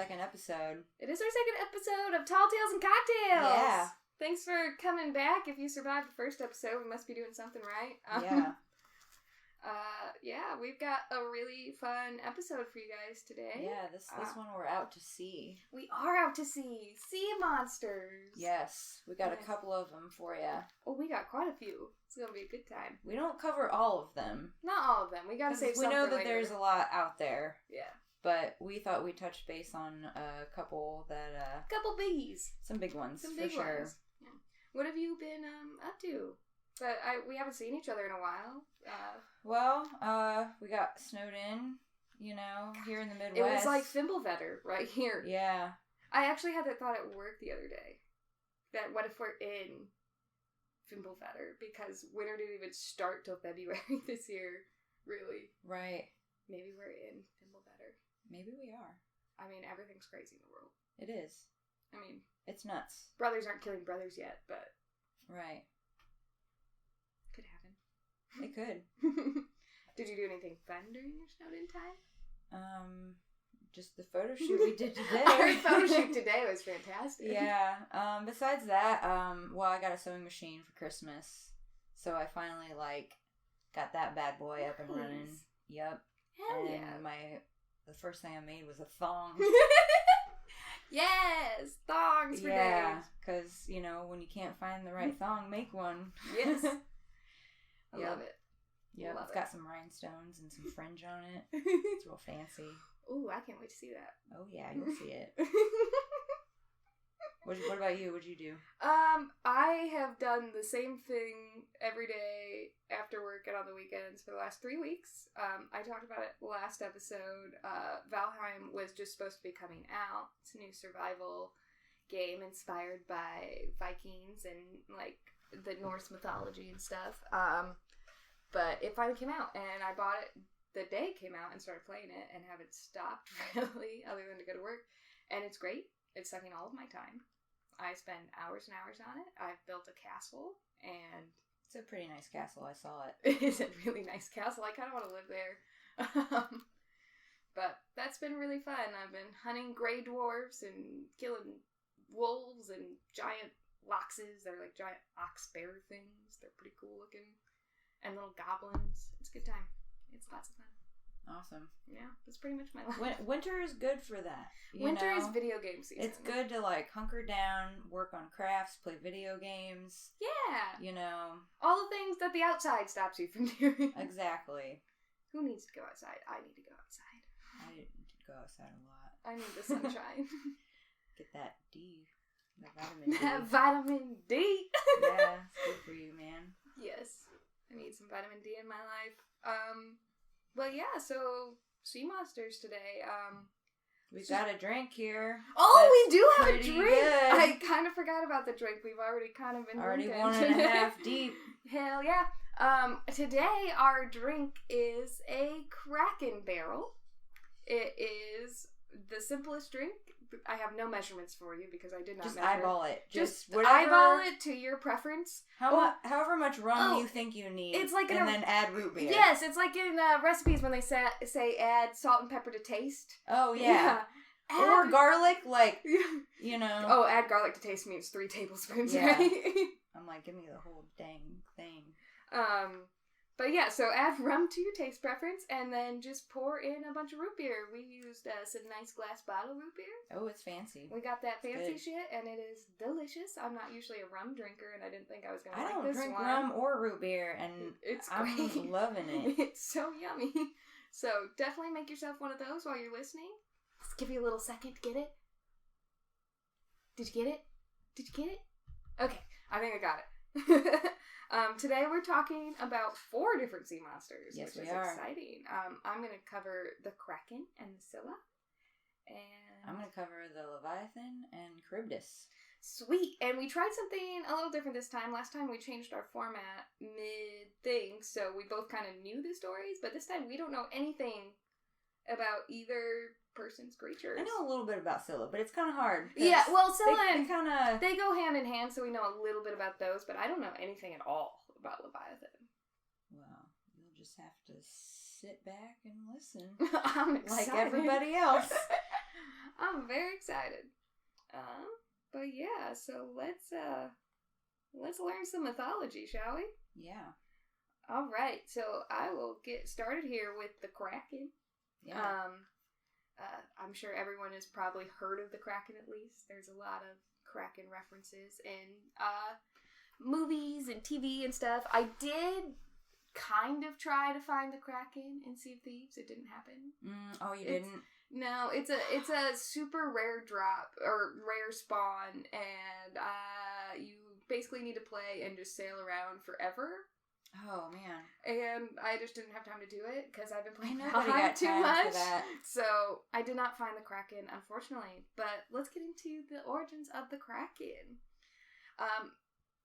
second episode. It is our second episode of Tall Tales and Cocktails. Yeah. Thanks for coming back. If you survived the first episode, we must be doing something right. Yeah. We've got a really fun episode for you guys today. Yeah, this one we're out to sea. We are out to sea. Sea monsters. Yes, we got a couple of them for you. Oh, we got quite a few. It's going to be a good time. We don't cover all of them. Not all of them. We got to save some for later. We know that later. there's a lot out there. Yeah. But we thought we'd touch base on a couple that... couple biggies. Some big ones, some big for sure. Ones. Yeah. What have you been up to? But we haven't seen each other in a while. We got snowed in, here in the Midwest. It was like Fimblevetter right here. Yeah. I actually had that thought at work the other day. That what if we're in Fimblevetter? Because winter didn't even start till February this year, really. Right. Maybe we're in Fimblevetter. Maybe we are. I mean, everything's crazy in the world. It is. I mean... It's nuts. Brothers aren't killing brothers yet, but... Right. Could happen. It could. Did you do anything fun during your snowed-in time? Just the photo shoot we did today. Our photo shoot today was fantastic. Yeah. Besides that, I got a sewing machine for Christmas. So I finally, got that bad boy up and running. Yep. Hell yeah. The first thing I made was a thong. Yes! Thongs for days. Yeah, because, when you can't find the right thong, make one. Yes. I love it. Yeah, it's got some rhinestones and some fringe on it. It's real fancy. Ooh, I can't wait to see that. Oh, yeah, you'll see it. What about you? What'd you do? I have done the same thing every day after work and on the weekends for the last 3 weeks. I talked about it last episode. Valheim was just supposed to be coming out. It's a new survival game inspired by Vikings and, the Norse mythology and stuff. But it finally came out, and I bought it the day it came out and started playing it and haven't stopped, really, other than to go to work. And it's great. It's sucking all of my time. I spend hours and hours on it. I've built a castle, and... It's a pretty nice castle. I saw it. It is a really nice castle. I kind of want to live there. But that's been really fun. I've been hunting gray dwarves and killing wolves and giant loxes. They're like giant ox bear things. They're pretty cool looking. And little goblins. It's a good time. It's lots of fun. Awesome. Yeah, that's pretty much my life. Winter is good for that. Winter is video game season. It's good to hunker down, work on crafts, play video games. Yeah. All the things that the outside stops you from doing. Exactly. Who needs to go outside? I need to go outside. I go outside a lot. I need the sunshine. Get that D. That vitamin D. That vitamin D. Yeah, it's good for you, man. Yes. I need some vitamin D in my life. So sea monsters today. We've got a drink here. Oh, we do have a drink! Good. I kind of forgot about the drink. We've already kind of been drinking. 1.5 deep. Hell yeah. Today our drink is a Kraken Barrel. It is the simplest drink. I have no measurements for you because I did not just measure. Eyeball it. Just whatever, eyeball it to your preference. However much rum you think you need. It's like and then add root beer. Yes, it's like in recipes when they say add salt and pepper to taste. Oh, yeah. Or garlic, Oh, add garlic to taste means 3 tablespoons, yeah. right? I'm like, give me the whole dang thing. But yeah, so add rum to your taste preference, and then just pour in a bunch of root beer. We used some nice glass bottle root beer. Oh, it's fancy. We got that fancy shit, and it is delicious. I'm not usually a rum drinker, and I didn't think I was going to like this one. I don't drink rum or root beer, and I'm loving it. It's so yummy. So definitely make yourself one of those while you're listening. Let's give you a little second to get it. Did you get it? Did you get it? Okay, I think I got it. Today we're talking about 4 different sea monsters, yes, which is exciting. I'm going to cover the Kraken and the Scylla, and I'm going to cover the Leviathan and Charybdis. Sweet, and we tried something a little different this time. Last time we changed our format mid-thing, so we both kind of knew the stories, but this time we don't know anything about either person's creatures. I know a little bit about Scylla, but it's kind of hard. Yeah, well, Scylla they go hand in hand, so we know a little bit about those, but I don't know anything at all about Leviathan. Well, you'll just have to sit back and listen. I'm excited. Like everybody else. I'm very excited. But yeah, so let's learn some mythology, shall we? Yeah. All right, so I will get started here with the Kraken. Yeah. I'm sure everyone has probably heard of the Kraken at least. There's a lot of Kraken references in movies and TV and stuff. I did kind of try to find the Kraken in Sea of Thieves. It didn't happen. You didn't? No, it's a super rare drop or rare spawn, and you basically need to play and just sail around forever. Oh man! And I just didn't have time to do it because I've been playing Valheim too much. For that. So I did not find the Kraken, unfortunately. But let's get into the origins of the Kraken.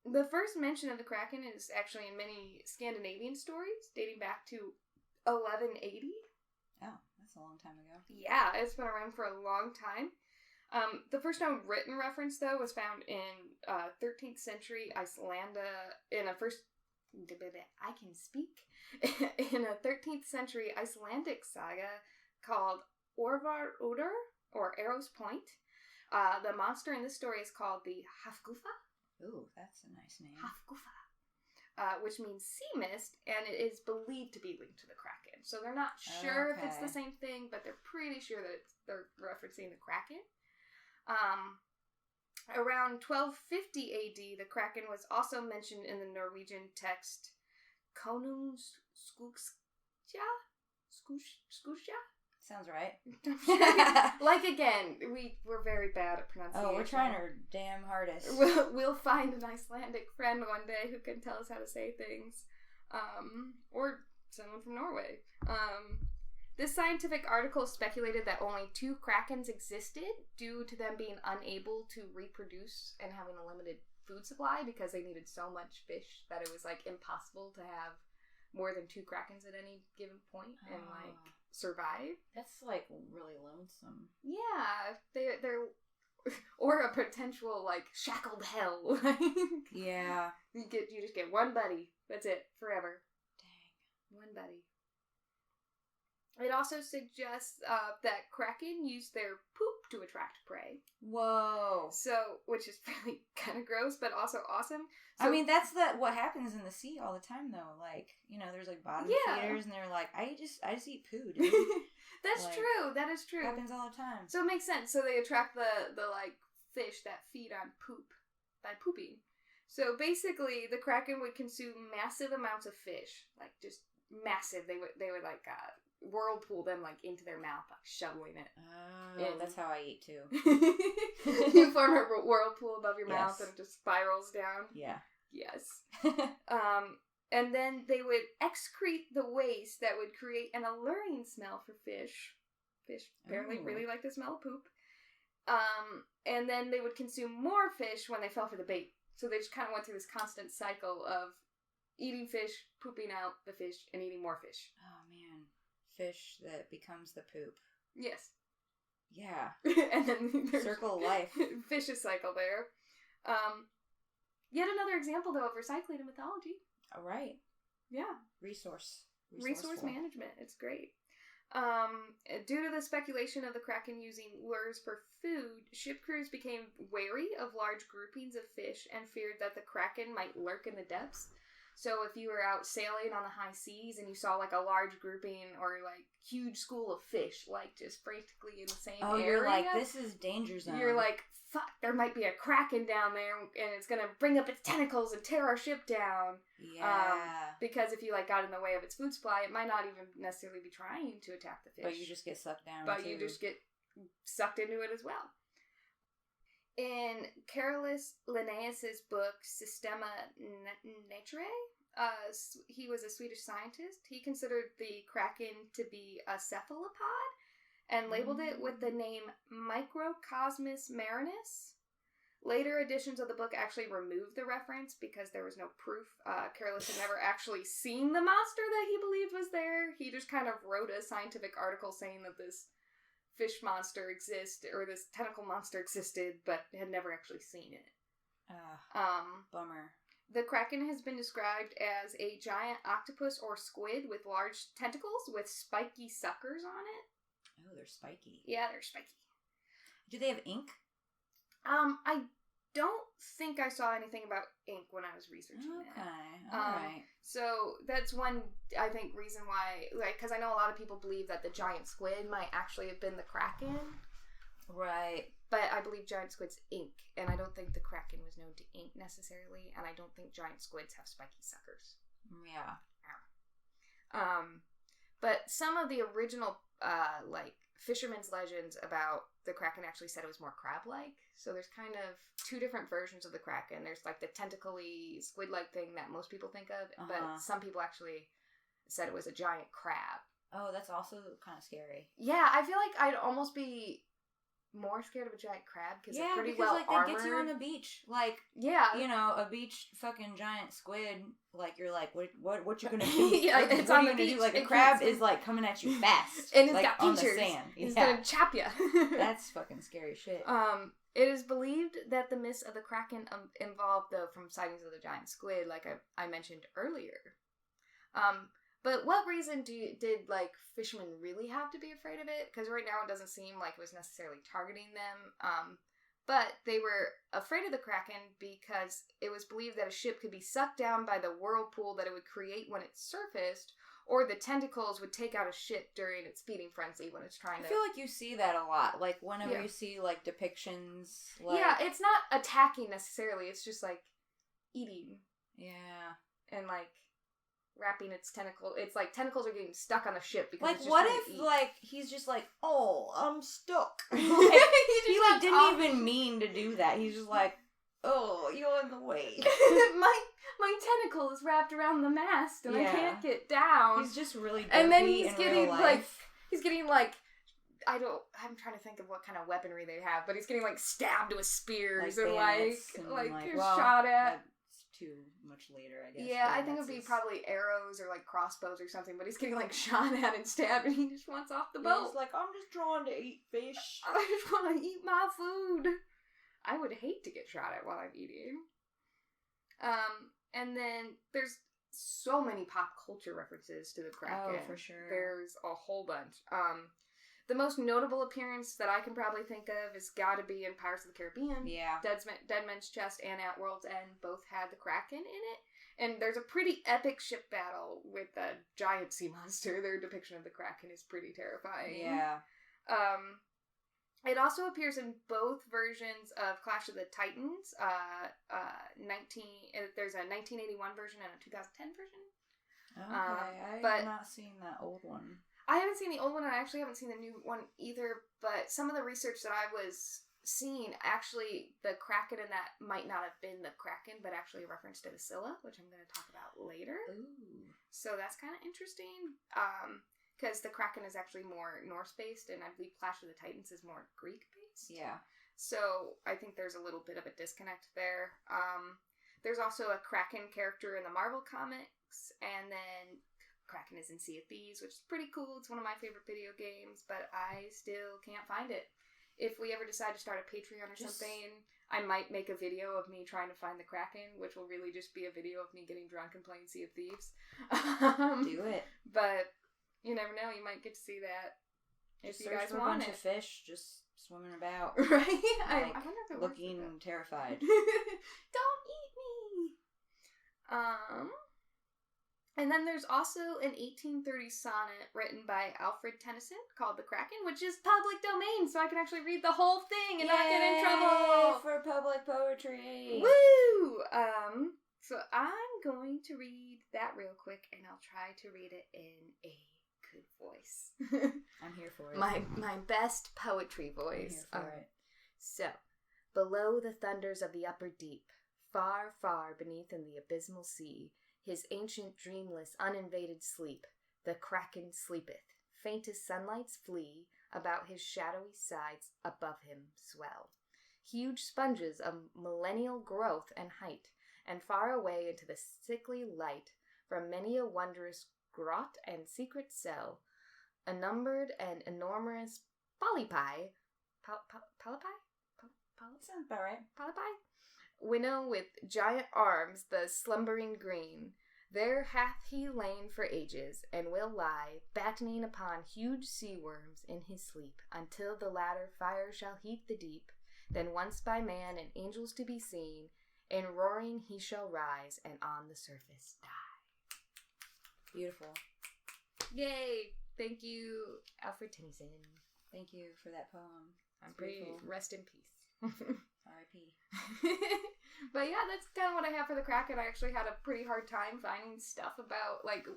The first mention of the Kraken is actually in many Scandinavian stories, dating back to 1180. Oh, that's a long time ago. Yeah, it's been around for a long time. The first known written reference, though, was found in 13th century Icelandic in a 13th century Icelandic saga called Orvar Udr, or Arrow's Point. The monster in this story is called the Hafgufa. Ooh, that's a nice name. Hafgufa. Which means sea mist, and it is believed to be linked to the Kraken. So they're not sure if it's the same thing, but they're pretty sure that they're referencing the Kraken. Around 1250 AD, the Kraken was also mentioned in the Norwegian text Konungs Skugja? Sounds right. Like, again, we're very bad at pronunciation. Oh, we're trying our damn hardest. We'll find an Icelandic friend one day who can tell us how to say things. Or someone from Norway. This scientific article speculated that only 2 Krakens existed due to them being unable to reproduce and having a limited food supply because they needed so much fish that it was, like, impossible to have more than 2 Krakens at any given point and, like, survive. That's, like, really lonesome. Yeah, they're or a potential, like, shackled hell. Yeah. You just get one buddy. That's it. Forever. Dang. One buddy. It also suggests that Kraken use their poop to attract prey. Whoa. So, which is really kind of gross, but also awesome. So, I mean, that's what happens in the sea all the time, though. Like, you know, there's like bottom feeders, and they're like, I just eat poo, dude. That's like, true. That is true. Happens all the time. So it makes sense. So they attract the like fish that feed on poop by pooping. So basically, the Kraken would consume massive amounts of fish, like just massive. They would like whirlpool them like into their mouth, like shoveling it. Oh, that's how I eat too. You form a whirlpool above your mouth and it just spirals down. Yeah. Yes. And then they would excrete the waste that would create an alluring smell for fish. Fish apparently really like the smell of poop. And then they would consume more fish when they fell for the bait. So they just kind of went through this constant cycle of eating fish, pooping out the fish, and eating more fish. Oh man. Fish that becomes the poop. Yes. Yeah. And then there's circle of life. Vicious cycle there. Yet another example, though, of recycling in mythology. All right. Yeah. Resource management. It's great. Due to the speculation of the Kraken using lures for food, ship crews became wary of large groupings of fish and feared that the Kraken might lurk in the depths. So if you were out sailing on the high seas and you saw like a large grouping or like huge school of fish, like just frantically in the same area. You're like, this is danger zone. You're like, fuck, there might be a Kraken down there and it's gonna bring up its tentacles and tear our ship down. Yeah. Because if you like got in the way of its food supply, it might not even necessarily be trying to attack the fish. But you just get sucked down. You just get sucked into it as well. In Carolus Linnaeus's book Systema Naturae, he was a Swedish scientist. He considered the Kraken to be a cephalopod and labeled it with the name Microcosmus marinus. Later editions of the book actually removed the reference because there was no proof. Carolus had never actually seen the monster that he believed was there. He just kind of wrote a scientific article saying that this fish monster exists, or this tentacle monster existed, but had never actually seen it. Bummer. The Kraken has been described as a giant octopus or squid with large tentacles with spiky suckers on it. Oh, they're spiky. Yeah, they're spiky. Do they have ink? I don't think I saw anything about ink when I was researching it. Okay, alright. So that's one, I think, reason why, like, because I know a lot of people believe that the giant squid might actually have been the Kraken. Right. But I believe giant squids ink, and I don't think the Kraken was known to ink necessarily, and I don't think giant squids have spiky suckers. Yeah. But some of the original, fishermen's legends about the Kraken actually said it was more crab-like. So there's kind of two different versions of the Kraken. There's, like, the tentacle-y, squid-like thing that most people think of, but some people actually said it was a giant crab. Oh, that's also kind of scary. Yeah, I feel like I'd almost be more scared of a giant crab because they're pretty well armored. They get you on the beach. Like, you know, a beach fucking giant squid, like, you're like, what you gonna do? Yeah, it's on the beach. Do? Like, a crab is, like, coming at you fast. And it's like, got on features. The sand. It's gonna chop you. That's fucking scary shit. It is believed that the myths of the Kraken evolved, though, from sightings of the giant squid, like I mentioned earlier. But what reason did like fishermen really have to be afraid of it? Because right now it doesn't seem like it was necessarily targeting them. But they were afraid of the Kraken because it was believed that a ship could be sucked down by the whirlpool that it would create when it surfaced, or the tentacles would take out a ship during its feeding frenzy when it's trying to... I feel like you see that a lot. Like, whenever you see, like, depictions, like... Yeah, it's not attacking necessarily. It's just, like, eating. Yeah. And, like... wrapping its tentacle. It's like tentacles are getting stuck on the ship because like, it's just what if like he's just like, oh, I'm stuck. Like, he like didn't even mean to do that. He's just like, oh, you're in the way. my tentacle is wrapped around the mast and I can't get down. He's just really dirty. And then he's in getting real life. like he's getting like I'm trying to think of what kind of weaponry they have, but he's getting like stabbed with spears and shot at. Too much later, I guess. Yeah, I think it would be probably arrows or like crossbows or something, but he's getting like shot at and stabbed and he just wants off the boat. He's like, I'm just trying to eat fish. I just want to eat my food. I would hate to get shot at while I'm eating. And then there's so many pop culture references to the Kraken. Oh, for sure. There's a whole bunch. The most notable appearance that I can probably think of is gotta be in Pirates of the Caribbean. Yeah. Dead Man's Chest and At World's End both had the Kraken in it. And there's a pretty epic ship battle with a giant sea monster. Their depiction of the Kraken is pretty terrifying. Yeah. It also appears in both versions of Clash of the Titans. There's a 1981 version and a 2010 version. Okay, I have not seen that old one. I haven't seen the old one, and I actually haven't seen the new one either, but some of the research that I was seeing, actually, the Kraken in that might not have been the Kraken, but actually a reference to the Scylla, which I'm going to talk about later. Ooh. So that's kind of interesting, because the Kraken is actually more Norse-based, and I believe Clash of the Titans is more Greek-based. Yeah. So I think there's a little bit of a disconnect there. There's also a Kraken character in the Marvel comics, and then Kraken is in Sea of Thieves, which is pretty cool. It's one of my favorite video games, but I still can't find it. If we ever decide to start a Patreon or something, I might make a video of me trying to find the Kraken, which will really just be a video of me getting drunk and playing Sea of Thieves. Do it. But you never know, you might get to see that if you guys want it. A bunch of fish just swimming about. Right? Like, I wonder if it looking terrified. Don't eat me! And then there's also an 1830 sonnet written by Alfred Tennyson called The Kraken, which is public domain, so I can actually read the whole thing and not get in trouble. For public poetry. Woo! So I'm going to read that real quick, and I'll try to read it in a good voice. I'm here for it. My best poetry voice. I'm here for it. So, below the thunders of the upper deep, far, far beneath in the abysmal sea, his ancient, dreamless, uninvaded sleep, the Kraken sleepeth. Faintest sunlights flee, about his shadowy sides above him swell. Huge sponges of millennial growth and height, and far away into the sickly light, from many a wondrous grot and secret cell, unnumbered and enormous polypi, Sounds about right. polypi? Winnow with giant arms the slumbering green, There hath he lain for ages, and will lie, battening upon huge sea worms in his sleep, until the latter fire shall heat the deep. Then once by man and angels to be seen, in roaring he shall rise, and on the surface die. Beautiful. Yay! Thank you, Alfred Tennyson. Thank you for that poem. I'm pretty. Rest in peace. R.I.P. But yeah, that's kind of what I have for the Kraken. I actually had a pretty hard time finding stuff about, like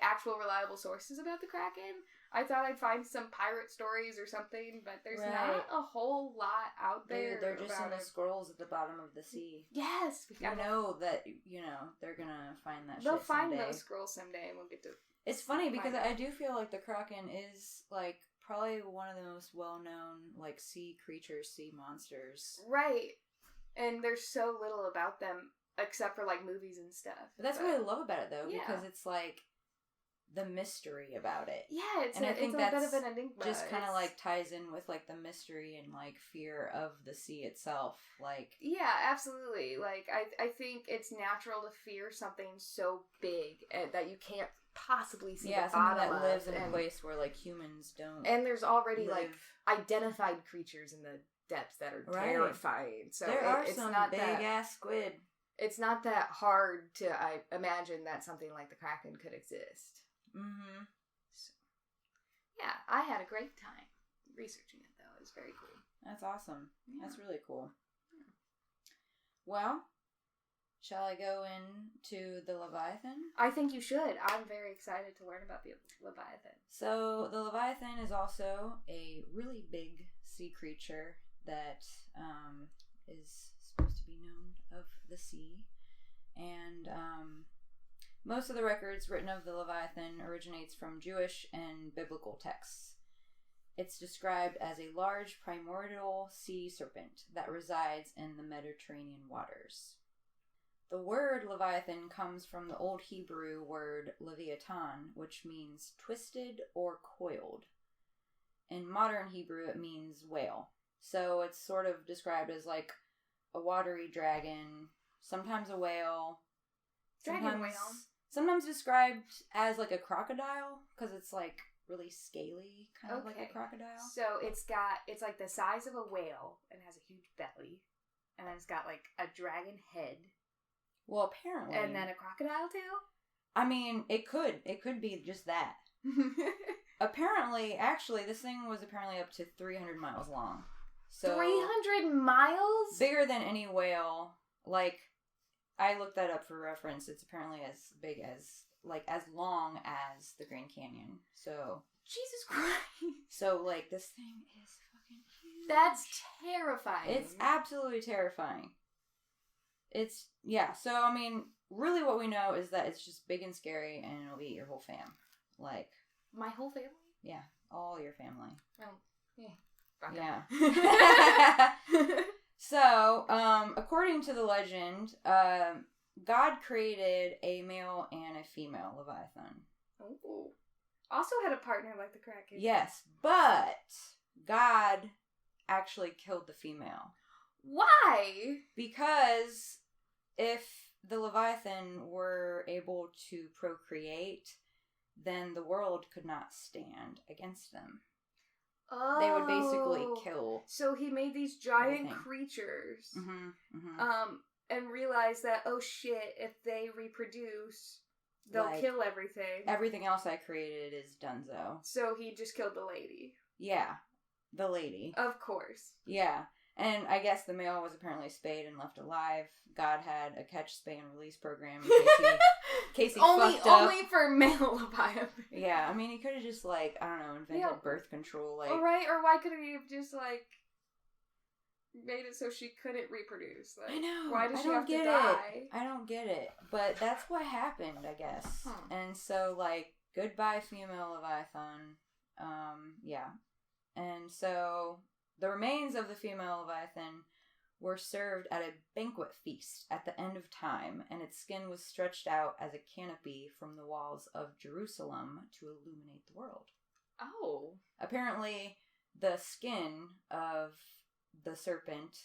actual reliable sources about the Kraken. I thought I'd find some pirate stories or something, but there's not a whole lot out there. They're just in the scrolls at the bottom of the sea. Yes! I know that, they're gonna find that They'll shit someday. find those scrolls someday, and we'll get to... It's funny, because I do feel like the Kraken is, like, probably one of the most well-known, like, sea creatures, sea monsters. Right. And there's so little about them, except for, like, movies and stuff. But that's what I love about it, though, because it's, like, the mystery about it. Yeah, it's I think a bit of an enigma. Just kind of, like, ties in with, like, the mystery and, like, fear of the sea itself. Like... Yeah, absolutely. Like, I think it's natural to fear something so big that you can't possibly see the bottom something that lives of, in a place where, like, humans don't. And there's already live. like identified creatures in the depths that are terrifying. So there are it's some not big ass squid. It's not that hard to imagine that something like the Kraken could exist. Mm-hmm. So, yeah, I had a great time researching it, though. It was very cool. That's awesome. Yeah. That's really cool. Yeah. Well, shall I go into the Leviathan? I think you should. I'm very excited to learn about the Leviathan. So, the Leviathan is also a really big sea creature that is supposed to be known of the sea. And most of the records written of the Leviathan originates from Jewish and biblical texts. It's described as a large primordial sea serpent that resides in the Mediterranean waters. The word Leviathan comes from the Old Hebrew word Leviathan, which means twisted or coiled. In modern Hebrew, it means whale. So it's sort of described as like a watery dragon, sometimes a whale. Dragon whale. Sometimes described as like a crocodile, because it's like really scaly, kind of like a crocodile. So it's like the size of a whale and has a huge belly. And then it's got like a dragon head. Well, apparently. And then a crocodile tail? I mean, it could be just that. Apparently, actually, this thing was apparently up to 300 miles long. So 300 miles? Bigger than any whale. Like, I looked that up for reference. It's apparently as big as, like, as long as the Grand Canyon. So. Jesus Christ. So, like, this thing is fucking huge. That's terrifying. It's absolutely terrifying. So, I mean, really what we know is that it's just big and scary and it'll eat your whole fam. Like. My whole family? Yeah, all your family. Oh, yeah. Yeah. So, according to the legend, God created a male and a female Leviathan. Oh. Also had a partner like the Kraken. Yes, but God actually killed the female. Why? Because if the Leviathan were able to procreate, then the world could not stand against them. Oh. They would basically kill. So he made these giant everything. creatures. Mm-hmm, mm-hmm. And realized that, oh shit, if they reproduce, they'll kill everything. Everything else I created is donezo. So he just killed the lady. Yeah. The lady. Of course. Yeah. And I guess the male was apparently spayed and left alive. God had a catch, spay, and release program in case he fucked up. Only for male Leviathan. Yeah, I mean, he could have just, like, I don't know, invented birth control, like... Right, or why couldn't he have just, like, made it so she couldn't reproduce? Like, I know. Why does she have to die? I don't get it. But that's what happened, I guess. And so, like, goodbye, female Leviathan. Yeah. And so... The remains of the female Leviathan were served at a banquet feast at the end of time, and its skin was stretched out as a canopy from the walls of Jerusalem to illuminate the world. Oh. Apparently, the skin of the serpent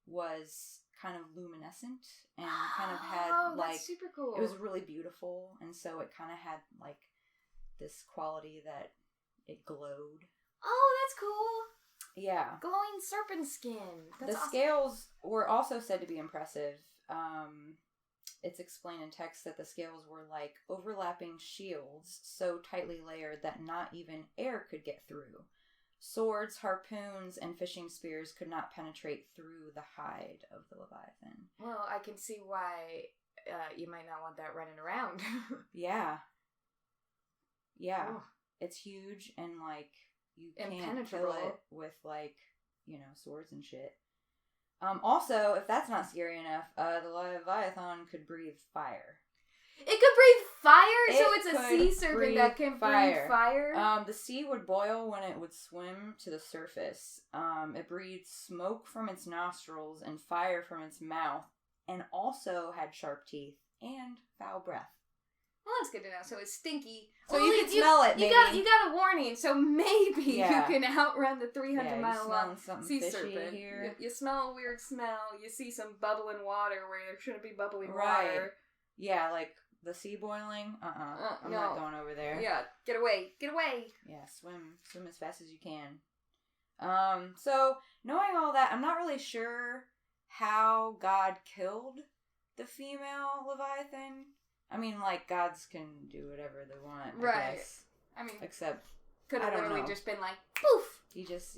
was kind of luminescent and kind of had like that's super cool. It was really beautiful, and so it kind of had like this quality that it glowed. Oh, that's cool. Yeah. Glowing serpent skin. That's the awesome. scales were also said to be impressive. It's explained in text that the scales were like overlapping shields so tightly layered that not even air could get through. Swords, harpoons, and fishing spears could not penetrate through the hide of the Leviathan. Well, I can see why you might not want that running around. Yeah. Yeah. Oh. It's huge, and like you can't Impenetrable. kill it with like, swords and shit. Also, if that's not scary enough, the Leviathan could breathe fire. It could breathe fire, so It it's a could sea serpent breathe that can breathe fire. The sea would boil when it would swim to the surface. It breathed smoke from its nostrils and fire from its mouth, and also had sharp teeth and foul breath. Well, that's good to know. So it's stinky. So Well, you can smell it, maybe. You got a warning, so maybe you can outrun the 300-mile-long sea serpent. Here. You smell a weird smell. You see some bubbling water where there shouldn't be bubbling Right. water. Yeah, like the sea boiling. I'm no. not going over there. Yeah, get away. Get away. Yeah, swim as fast as you can. So knowing all that, I'm not really sure how God killed the female Leviathan. I mean, like, gods can do whatever they want, I guess. I mean, Except, could have I don't literally know. just been like, poof! he just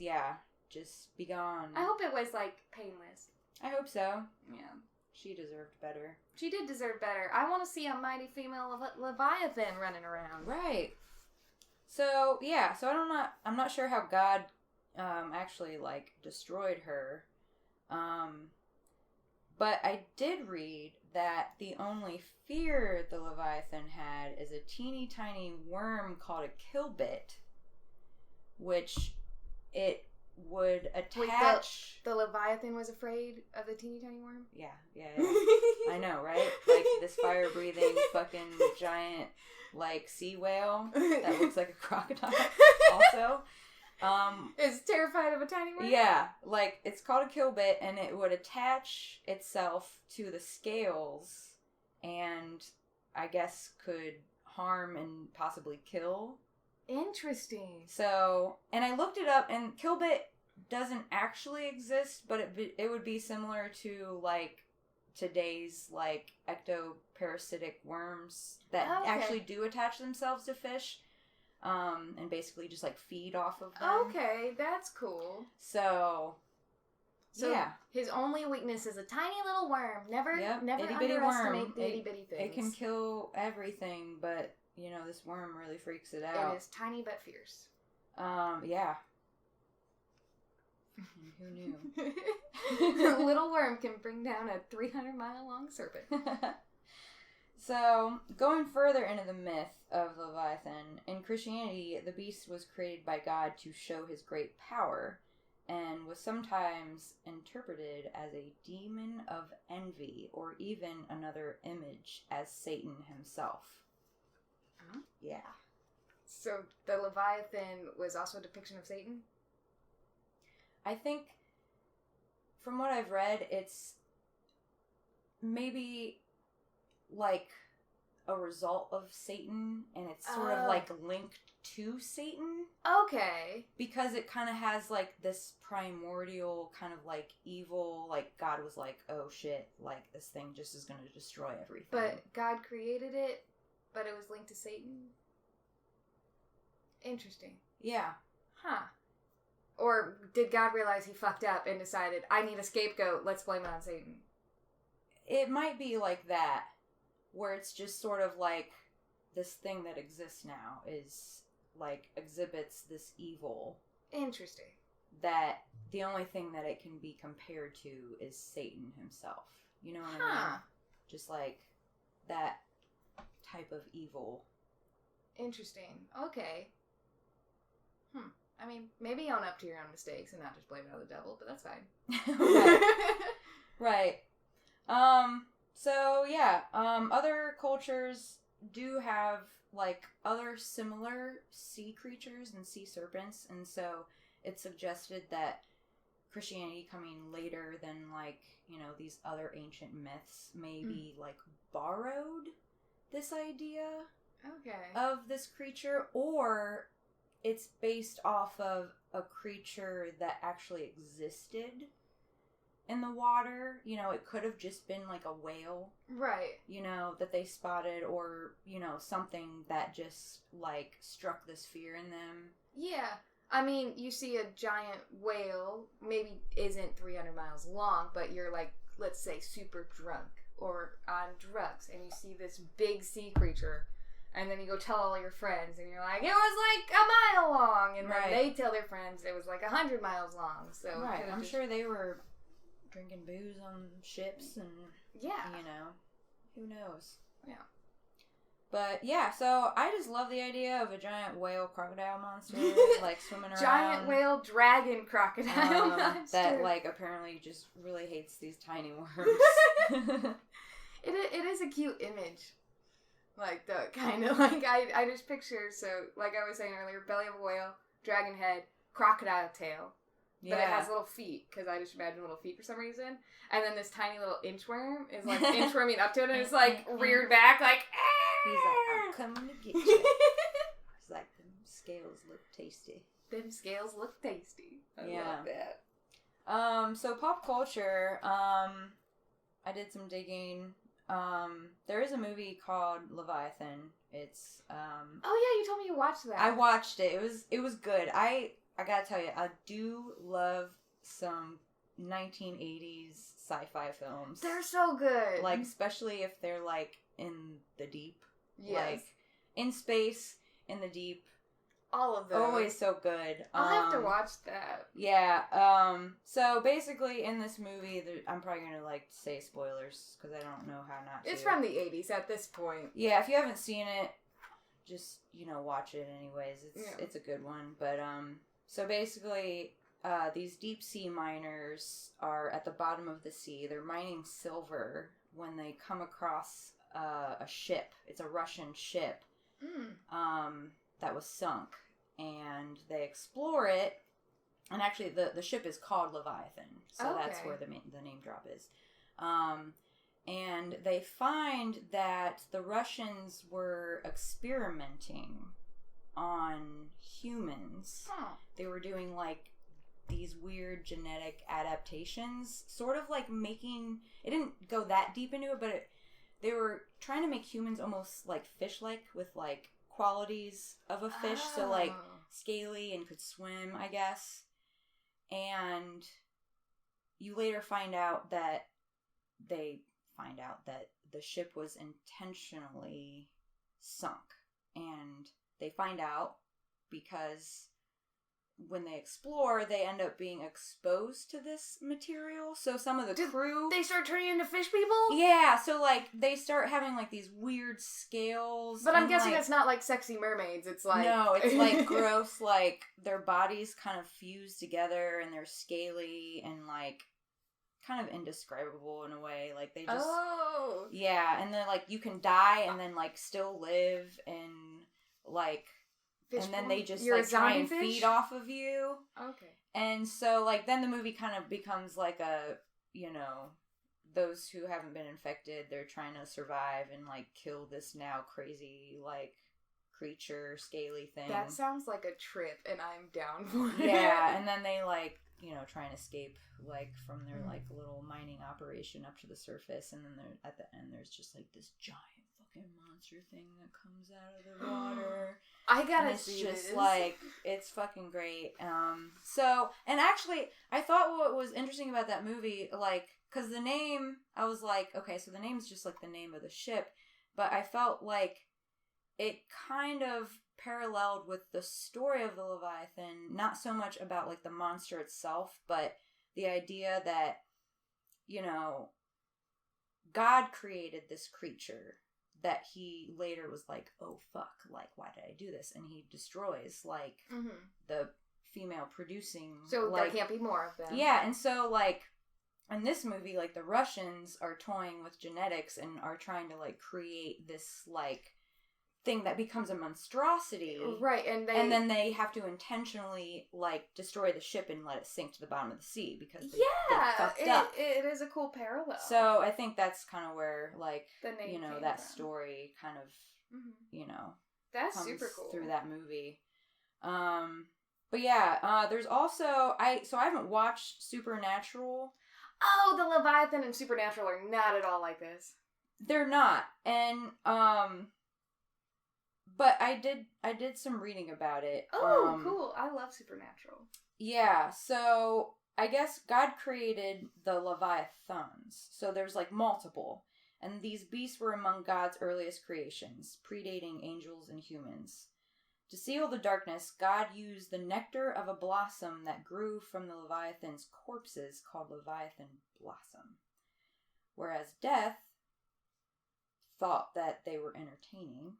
be gone. I hope it was, like, painless. I hope so. Yeah. She deserved better. She did deserve better. I want to see a mighty female Leviathan running around. Right. So, yeah, I'm not sure how God, actually, like, destroyed her. But I did read that the only fear the Leviathan had is a teeny tiny worm called a kilbit, which it would attach... Wait, the Leviathan was afraid of the teeny tiny worm? Yeah. I know, right? Like, this fire-breathing fucking giant, like, sea whale that looks like a crocodile also. Is terrified of a tiny worm? Yeah, like, it's called a kilbit, and it would attach itself to the scales, and I guess could harm and possibly kill. Interesting. So, and I looked it up, and kilbit doesn't actually exist, but it would be similar to, like, today's, like, ectoparasitic worms that actually do attach themselves to fish. And basically just, like, feed off of them. Okay, that's cool. So yeah. His only weakness is a tiny little worm. Never itty-bitty underestimate worm. the itty-bitty things. It can kill everything, but, this worm really freaks it out. It is tiny but fierce. Yeah. Who knew? A little worm can bring down a 300-mile-long serpent. So, going further into the myth of Leviathan, in Christianity, the beast was created by God to show his great power, and was sometimes interpreted as a demon of envy, or even another image as Satan himself. Huh? Yeah. So, the Leviathan was also a depiction of Satan? I think, from what I've read, it's maybe like a result of Satan, and it's sort of like linked to Satan. Okay. Because it kind of has like this primordial kind of like evil, like God was like, oh shit, like this thing just is going to destroy everything. But God created it, but it was linked to Satan? Interesting. Yeah. Huh. Or did God realize he fucked up and decided, I need a scapegoat, let's blame it on Satan? It might be like that, where it's just sort of like this thing that exists now is like exhibits this evil. Interesting. That the only thing that it can be compared to is Satan himself. You know what I mean? Just like that type of evil. Interesting. Okay. I mean, maybe own up to your own mistakes and not just blame it on the devil, but that's fine. Right. So yeah, other cultures do have like other similar sea creatures and sea serpents, and so it's suggested that Christianity coming later than, like, you know, these other ancient myths maybe, like, borrowed this idea of this creature, or it's based off of a creature that actually existed in the water. You know, it could have just been, like, a whale. Right. You know, that they spotted, or, you know, something that just, like, struck this fear in them. Yeah. I mean, you see a giant whale, maybe isn't 300 miles long, but you're like, let's say, super drunk or on drugs, and you see this big sea creature, and then you go tell all your friends, and you're like, it was like a mile long, and then they tell their friends it was like 100 miles long. So I'm sure they were drinking booze on ships, and you know, who knows? Yeah. But yeah, so I just love the idea of a giant whale crocodile monster, like, swimming around. Giant whale dragon crocodile monster. That, like, apparently just really hates these tiny worms. It is a cute image. Like, the kind of, like, I just picture, so, like I was saying earlier, belly of a whale, dragon head, crocodile tail. But it has little feet, because I just imagine little feet for some reason. And then this tiny little inchworm is, like, inchworming up to it, and it's, like, reared back, like, he's like, I'm coming to get you. He's like, them scales look tasty. Them scales look tasty. I love that. So pop culture, I did some digging. There is a movie called Leviathan. It's, oh yeah, you told me you watched that. I watched it. It was good. I gotta tell you, I do love some 1980s sci-fi films. They're so good. Like, especially if they're, like, in the deep. Yes. Like, in space, in the deep. All of them. Always so good. I'll have to watch that. Yeah. So, basically, in this movie, I'm probably going to, like, say spoilers, because I don't know how not to. It's from the 80s at this point. Yeah, if you haven't seen it, just, you know, watch it anyways. It's a good one. But, so basically, these deep sea miners are at the bottom of the sea. They're mining silver when they come across a ship. It's a Russian ship that was sunk, and they explore it. And actually, the ship is called Leviathan, so that's where the name drop is. And they find that the Russians were experimenting on humans. They were doing, like, these weird genetic adaptations, sort of like making, it didn't go that deep into it, but they were trying to make humans almost like fish-like, with, like, qualities of a fish. So, like, scaly and could swim, I guess. And you later find out that the ship was intentionally sunk. And they find out because when they explore, they end up being exposed to this material. So some of the crew... They start turning into fish people? Yeah, so, like, they start having, like, these weird scales. But I'm guessing, like, it's not like sexy mermaids. It's like... No, it's, like, gross, like, their bodies kind of fuse together, and they're scaly and, like, kind of indescribable in a way. Like, they just... Oh! Yeah, and then, like, you can die and then, like, still live, and, like... Fish and then form? they just, You're like, a try zombie and fish? feed off of you. Okay. And so, like, then the movie kind of becomes, like, a, you know, those who haven't been infected, they're trying to survive and, like, kill this now crazy, like, creature, scaly thing. That sounds like a trip, and I'm down for it. Yeah, and then they, like, you know, try and escape, like, from their, like, little mining operation up to the surface, and then at the end, there's just, like, this giant fucking monster thing that comes out of the water. I gotta see this. It's just, like, it's fucking great. So, and actually, I thought what was interesting about that movie, like, because the name, I was like, okay, so the name's just, like, the name of the ship, but I felt like it kind of paralleled with the story of the Leviathan, not so much about, like, the monster itself, but the idea that, you know, God created this creature that he later was like, oh, fuck, like, why did I do this? And he destroys, like, the female producing. So like, there can't be more of them. Yeah, and so, like, in this movie, like, the Russians are toying with genetics and are trying to, like, create this, like, thing that becomes a monstrosity. Right, and then they have to intentionally, like, destroy the ship and let it sink to the bottom of the sea because they fucked up. It is a cool parallel. So I think that's kind of where, like, the name that from. Story kind of, that's comes super cool through that movie. But yeah, there's also, I haven't watched Supernatural. Oh, the Leviathan and Supernatural are not at all like this. They're not. And, but I did some reading about it. Oh, cool. I love Supernatural. Yeah, so I guess God created the Leviathans. So there's like multiple. And these beasts were among God's earliest creations, predating angels and humans. To seal the darkness, God used the nectar of a blossom that grew from the Leviathan's corpses called Leviathan Blossom. Whereas Death thought that they were entertaining.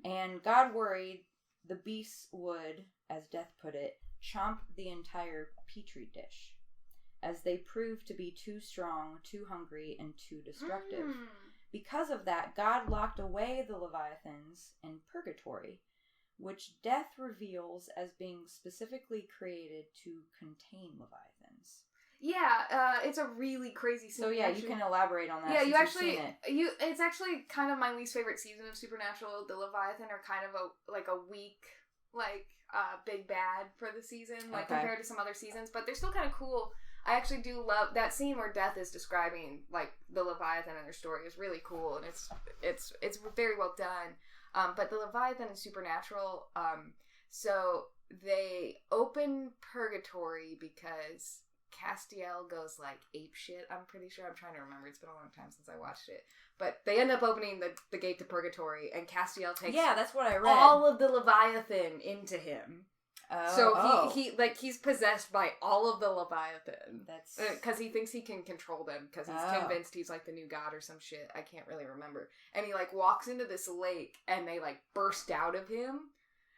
And God worried the beasts would, as Death put it, chomp the entire petri dish, as they proved to be too strong, too hungry, and too destructive. Because of that, God locked away the Leviathans in purgatory, which Death reveals as being specifically created to contain Leviathans. Yeah, it's a really crazy scene. So yeah, you can elaborate on that. Yeah, since you've seen it. It's actually kind of my least favorite season of Supernatural. The Leviathan are kind of a weak, big bad for the season, compared to some other seasons, but they're still kind of cool. I actually do love that scene where Death is describing like the Leviathan and their story is really cool, and it's very well done. But the Leviathan and Supernatural, so they open purgatory because Castiel goes like ape shit. I'm pretty sure. I'm trying to remember. It's been a long time since I watched it. But they end up opening the gate to purgatory, and Castiel takes that's what I read. all of the Leviathan into him. So he's possessed by all of the Leviathan. That's because he thinks he can control them because he's convinced he's like the new god or some shit. I can't really remember. And he like walks into this lake, and they like burst out of him,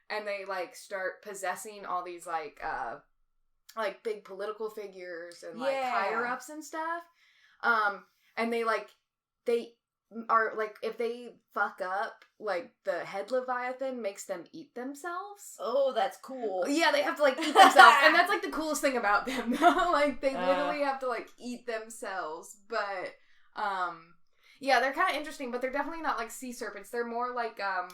and they like start possessing all these like big political figures and like higher ups and stuff. And they are like, if they fuck up, like the head Leviathan makes them eat themselves. Oh, that's cool. Yeah, they have to like eat themselves, and that's like the coolest thing about them. Like they literally have to like eat themselves. But yeah, they're kind of interesting, but they're definitely not like sea serpents. They're more like a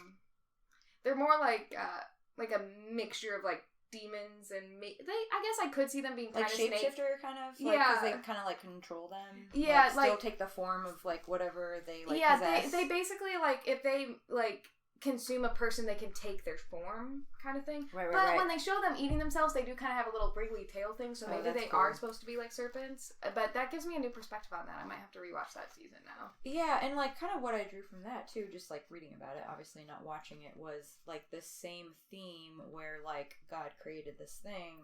mixture of like demons and I guess I could see them being kind like of shapeshifter kind of, like, yeah, because they kind of like control them, yeah, like still take the form of like whatever they like possess. they basically like if they like consume a person, they can take their form kind of thing. Right. When they show them eating themselves, they do kind of have a little wriggly tail thing, so maybe they are supposed to be like serpents. But that gives me a new perspective on that. I might have to rewatch that season now. Yeah, and like kind of what I drew from that too, just like reading about it, obviously not watching it, was like the same theme where like God created this thing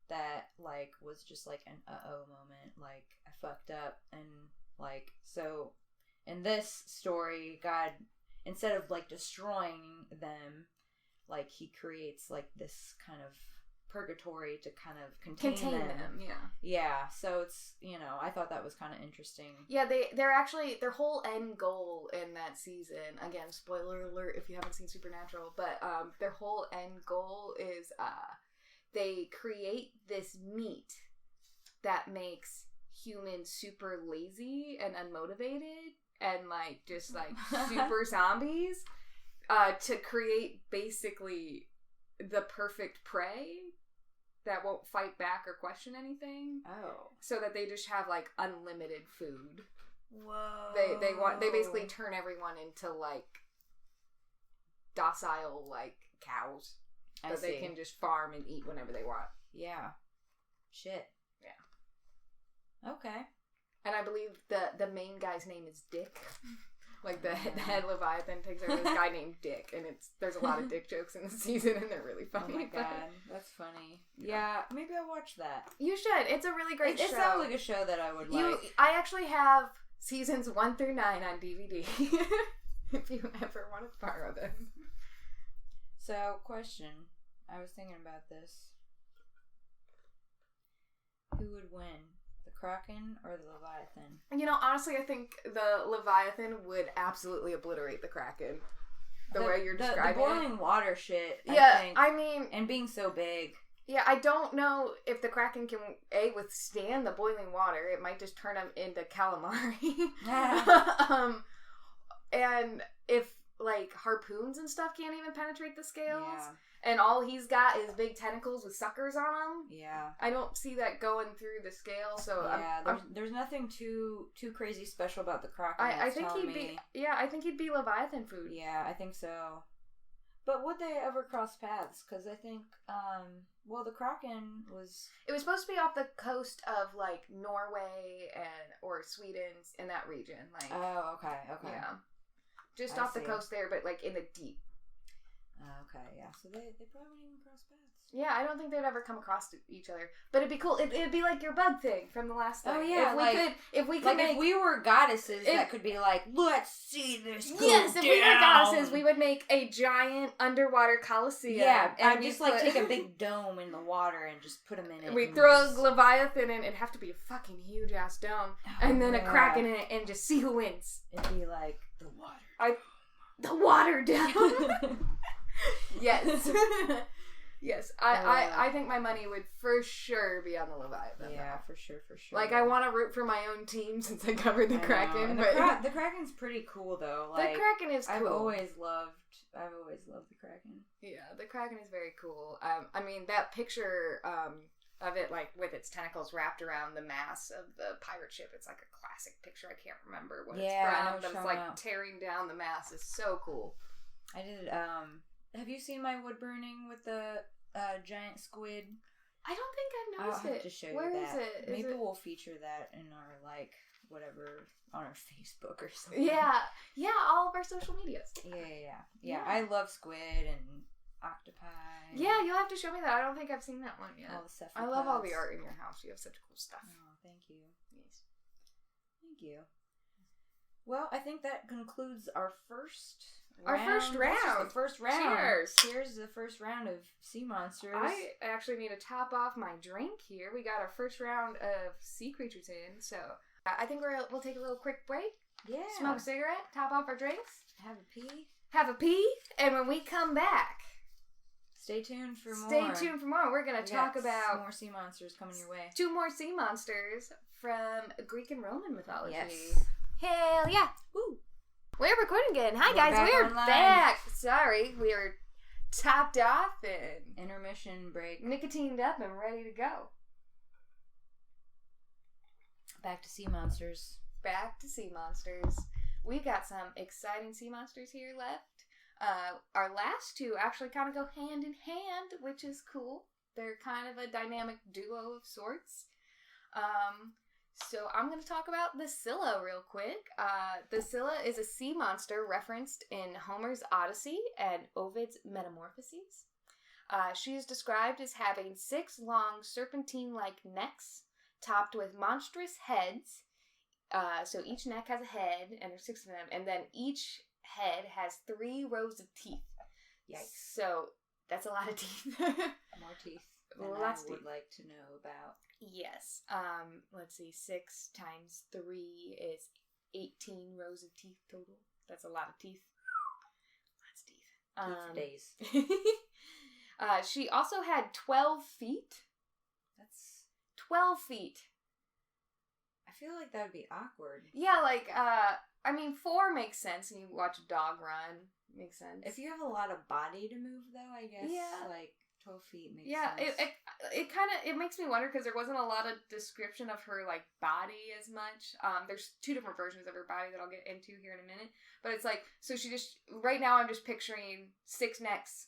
that like was just like an moment, like I fucked up, and like so in this story, God, instead of like destroying them, like he creates like this kind of purgatory to kind of contain them. Yeah, so it's, I thought that was kind of interesting. Yeah, they're actually, their whole end goal in that season, again, spoiler alert if you haven't seen Supernatural, but their whole end goal is they create this meat that makes humans super lazy and unmotivated and like just like super zombies, to create basically the perfect prey that won't fight back or question anything. Oh. So that they just have like unlimited food. Whoa. They basically turn everyone into like docile like cows. So they can just farm and eat whenever they want. Yeah. Shit. Yeah. Okay. And I believe the main guy's name is Dick. Like the head Leviathan takes over this guy named Dick, and there's a lot of dick jokes in the season, and they're really funny. Oh my god, that's funny. Yeah, maybe I'll watch that. You should. It's a really great show. It sounds like a show that I would like. I actually have seasons 1 through 9 on DVD. If you ever want to borrow them. So, question. I was thinking about this. Who would win? The Kraken or the Leviathan? Honestly, I think the Leviathan would absolutely obliterate the Kraken. the way you're describing the boiling water shit. Yeah, I think, I mean, and being so big. Yeah, I don't know if the Kraken can withstand the boiling water. It might just turn him into calamari. And if like harpoons and stuff can't even penetrate the scales, and all he's got is big tentacles with suckers on them. Yeah, I don't see that going through the scale. So there's nothing too crazy special about the Kraken. I think he'd be I think he'd be Leviathan food. Yeah, I think so. But would they ever cross paths? Because I think, the Kraken was... It was supposed to be off the coast of, like, Norway or Sweden, in that region. Like. Oh, okay. Yeah. Just off the coast there, but, like, in the deep. Okay, yeah. So they probably wouldn't even cross paths. Yeah, I don't think they'd ever come across each other. But it'd be cool. It'd be like your bug thing from the last thing. Oh, yeah. If we were goddesses, that could be like, let's see this go Yes, down. If we were goddesses, we would make a giant underwater coliseum. Yeah, and just, take a big dome in the water and just put them in it. We'd throw a Leviathan in. It'd have to be a fucking huge-ass dome. And then a Kraken in it and just see who wins. It'd be like, the water. The water dome. Yes. Yes. I think my money would for sure be on the Leviathan. Yeah, for sure. Like, I want to root for my own team since I covered the Kraken. But the Kraken's pretty cool, though. Like, the Kraken is cool. I've always loved the Kraken. Yeah, the Kraken is very cool. I mean, that picture of it, like, with its tentacles wrapped around the mast of the pirate ship, it's like a classic picture. I can't remember what it's from, but it's like tearing down the mast. It's so cool. I did, have you seen my wood burning with the giant squid? I don't think I've noticed it. I'll have to show you that. Where is it? Maybe we'll feature that in our, whatever, on our Facebook or something. Yeah, all of our social medias. Yeah. I love squid and octopi. Yeah, you'll have to show me that. I don't think I've seen that one yet. All the cephalopods. I love all the art in your house. You have such cool stuff. Oh, thank you. Yes. Thank you. Well, I think that concludes our first round. The first round. Cheers. Cheers to the first round of sea monsters. I actually need to top off my drink here. We got our first round of sea creatures in, so I think we'll take a little quick break. Yeah. Smoke a cigarette, top off our drinks. Have a pee. And when we come back, stay tuned for more. We're going to talk about more sea monsters coming your way. 2 more sea monsters from Greek and Roman mythology. Yes. Hell yeah. Woo. We're recording again. Hi, guys. We're online. back. Sorry. We were topped off and intermission break. Nicotined up and ready to go. Back to sea monsters. We got some exciting sea monsters here left. Our last 2 actually kind of go hand in hand, which is cool. They're kind of a dynamic duo of sorts. So I'm going to talk about the Scylla real quick. The Scylla is a sea monster referenced in Homer's Odyssey and Ovid's Metamorphoses. She is described as having 6 long serpentine-like necks topped with monstrous heads. So each neck has a head, and there's 6 of them, and then each head has 3 rows of teeth. Yikes. So that's a lot of teeth. More teeth than Lots I would like to know about. Yes. Let's see. 6 times 3 is 18 rows of teeth total. That's a lot of teeth. Lots of teeth. Teeth days. She also had 12 feet. That's 12 feet. I feel like that would be awkward. Yeah, 4 makes sense, and you watch a dog run. Makes sense. If you have a lot of body to move, though, I guess, 12 feet makes sense. It makes me wonder, because there wasn't a lot of description of her, body as much. There's 2 different versions of her body that I'll get into here in a minute. But it's so she just, right now I'm just picturing 6 necks,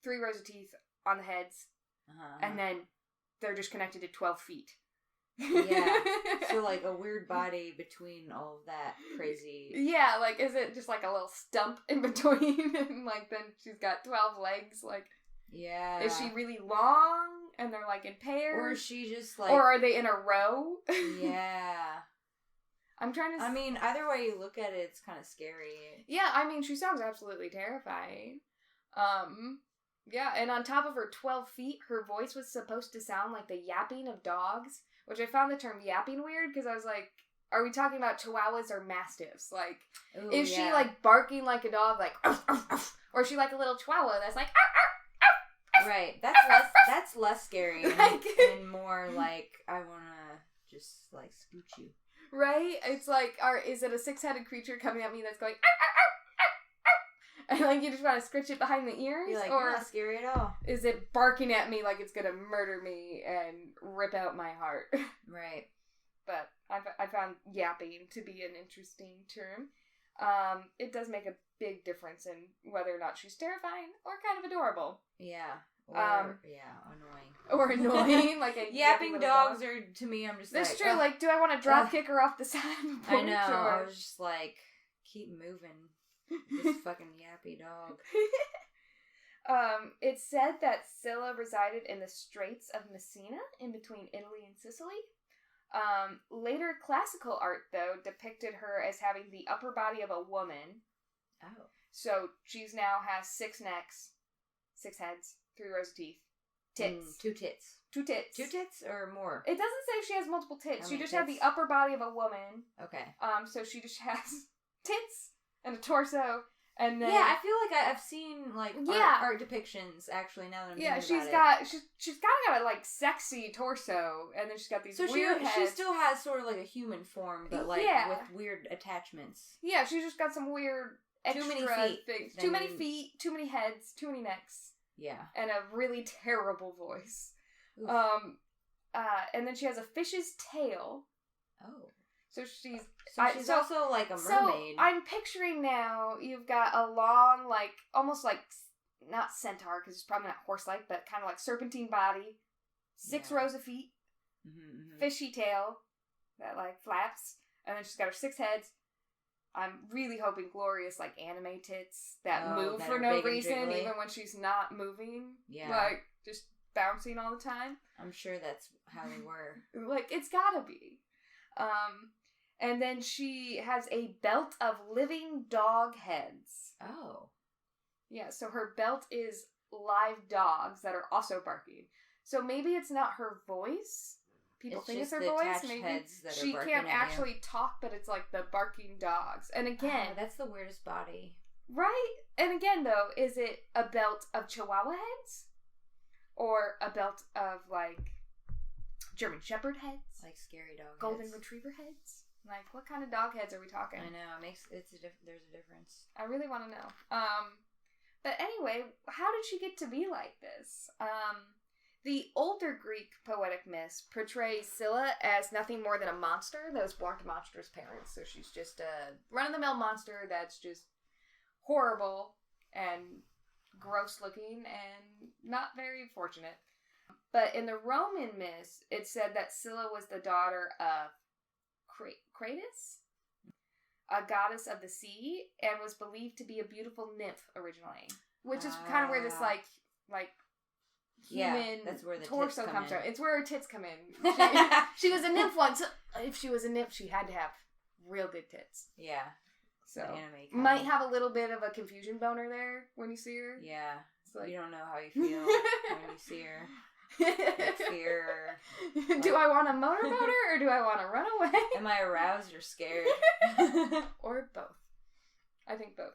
3 rows of teeth on the heads, and then they're just connected to 12 feet. Yeah. So, a weird body between all of that crazy... Yeah, is it just, a little stump in between, and, then she's got 12 legs, Yeah. Is she really long, and they're, in pairs? Or is she just, Or are they in a row? Yeah. I'm trying to... I mean, either way you look at it, it's kind of scary. Yeah, I mean, she sounds absolutely terrifying. Yeah, and on top of her 12 feet, her voice was supposed to sound like the yapping of dogs, which I found the term yapping weird, because I was like, are we talking about chihuahuas or mastiffs? Like, Ooh, is she, yeah. like, barking like a dog, like, "Arf, arf, arf," or is she like a little chihuahua that's like, Right. That's less scary and more like, I wanna just, like, scooch you. right? It's like, is it a six-headed creature coming at me that's going, "Arf, arf, arf, arf, arf," and, like, you just want to scritch it behind the ears? You're like, or you're not scary at all. is it barking at me like it's gonna murder me and rip out my heart? Right. But I found yapping to be an interesting term. It does make a big difference in whether or not she's terrifying or kind of adorable. Yeah. Or, annoying. Or annoying, like a Yapping little dogs dog. are, to me, I'm just That's like... true, ugh. like, do I want to drop kick her off the side of the porch? I know. Or... I was just like, keep moving. This fucking yappy dog. It said that Scylla resided in the Straits of Messina, in between Italy and Sicily. Later classical art, though, depicted her as having the upper body of a woman. Oh. So she's now has 6 necks, 6 heads, 3 rows of teeth, tits. 2 tits. 2 tits. 2 tits or more? It doesn't say she has multiple tits. How She many just had the tits? upper body of a woman. Okay. So she just has tits and a torso, and then Yeah, I feel like I've seen, like, art depictions, actually, now that I'm thinking about it. she's got a, like, sexy torso, and then she's got these So weird she heads. still has sort of like a human form, but like Yeah. with weird attachments. Yeah, she's just got some weird extra Too many feet. things. I Too many mean- feet, too many heads, too many necks, Yeah. and a really terrible voice. Oof. And then she has a fish's tail. Oh. So she's She's also like a mermaid. So I'm picturing now you've got a long, like, almost like, not centaur, because it's probably not horse-like, but kind of like serpentine body, 6 rows of feet, fishy tail that, like, flaps, and then she's got her 6 heads. I'm really hoping glorious, like, anime tits that move that for are no big and reason, jiggly. even when she's not moving. Yeah. Like, just bouncing all the time. I'm sure that's how they were. Like, it's gotta be. And then she has a belt of living dog heads. Oh. Yeah, so her belt is live dogs that are also barking. So maybe it's not her voice. People think it's her the voice. attached Maybe heads that she are barking can't at you. actually talk, but it's like the barking dogs. And again, Oh, that's the weirdest body. right? And again, though, is it a belt of Chihuahua heads? Or a belt of, like, German Shepherd heads? Like scary dog Golden heads. Retriever heads? Like, what kind of dog heads are we talking? I know, there's a difference. I really want to know. But anyway, how did she get to be like this? The older Greek poetic myths portray Scylla as nothing more than a monster that was born to monstrous parents. So she's just a run-of-the-mill monster that's just horrible and gross-looking and not very fortunate. But in the Roman myths, it said that Scylla was the daughter of Chrybdis, a goddess of the sea, and was believed to be a beautiful nymph originally. Which is kind of where this, like human that's where the torso tits come comes in. from. It's where her tits come in. She was a nymph once. If she was a nymph, she had to have real good tits. Yeah. So, anime might have a little bit of a confusion boner there when you see her. Yeah. It's like, You don't know how you feel when you see her. Like fear. Do I want to motorboat her or do I want to run away? Am I aroused or scared? Or both. I think both.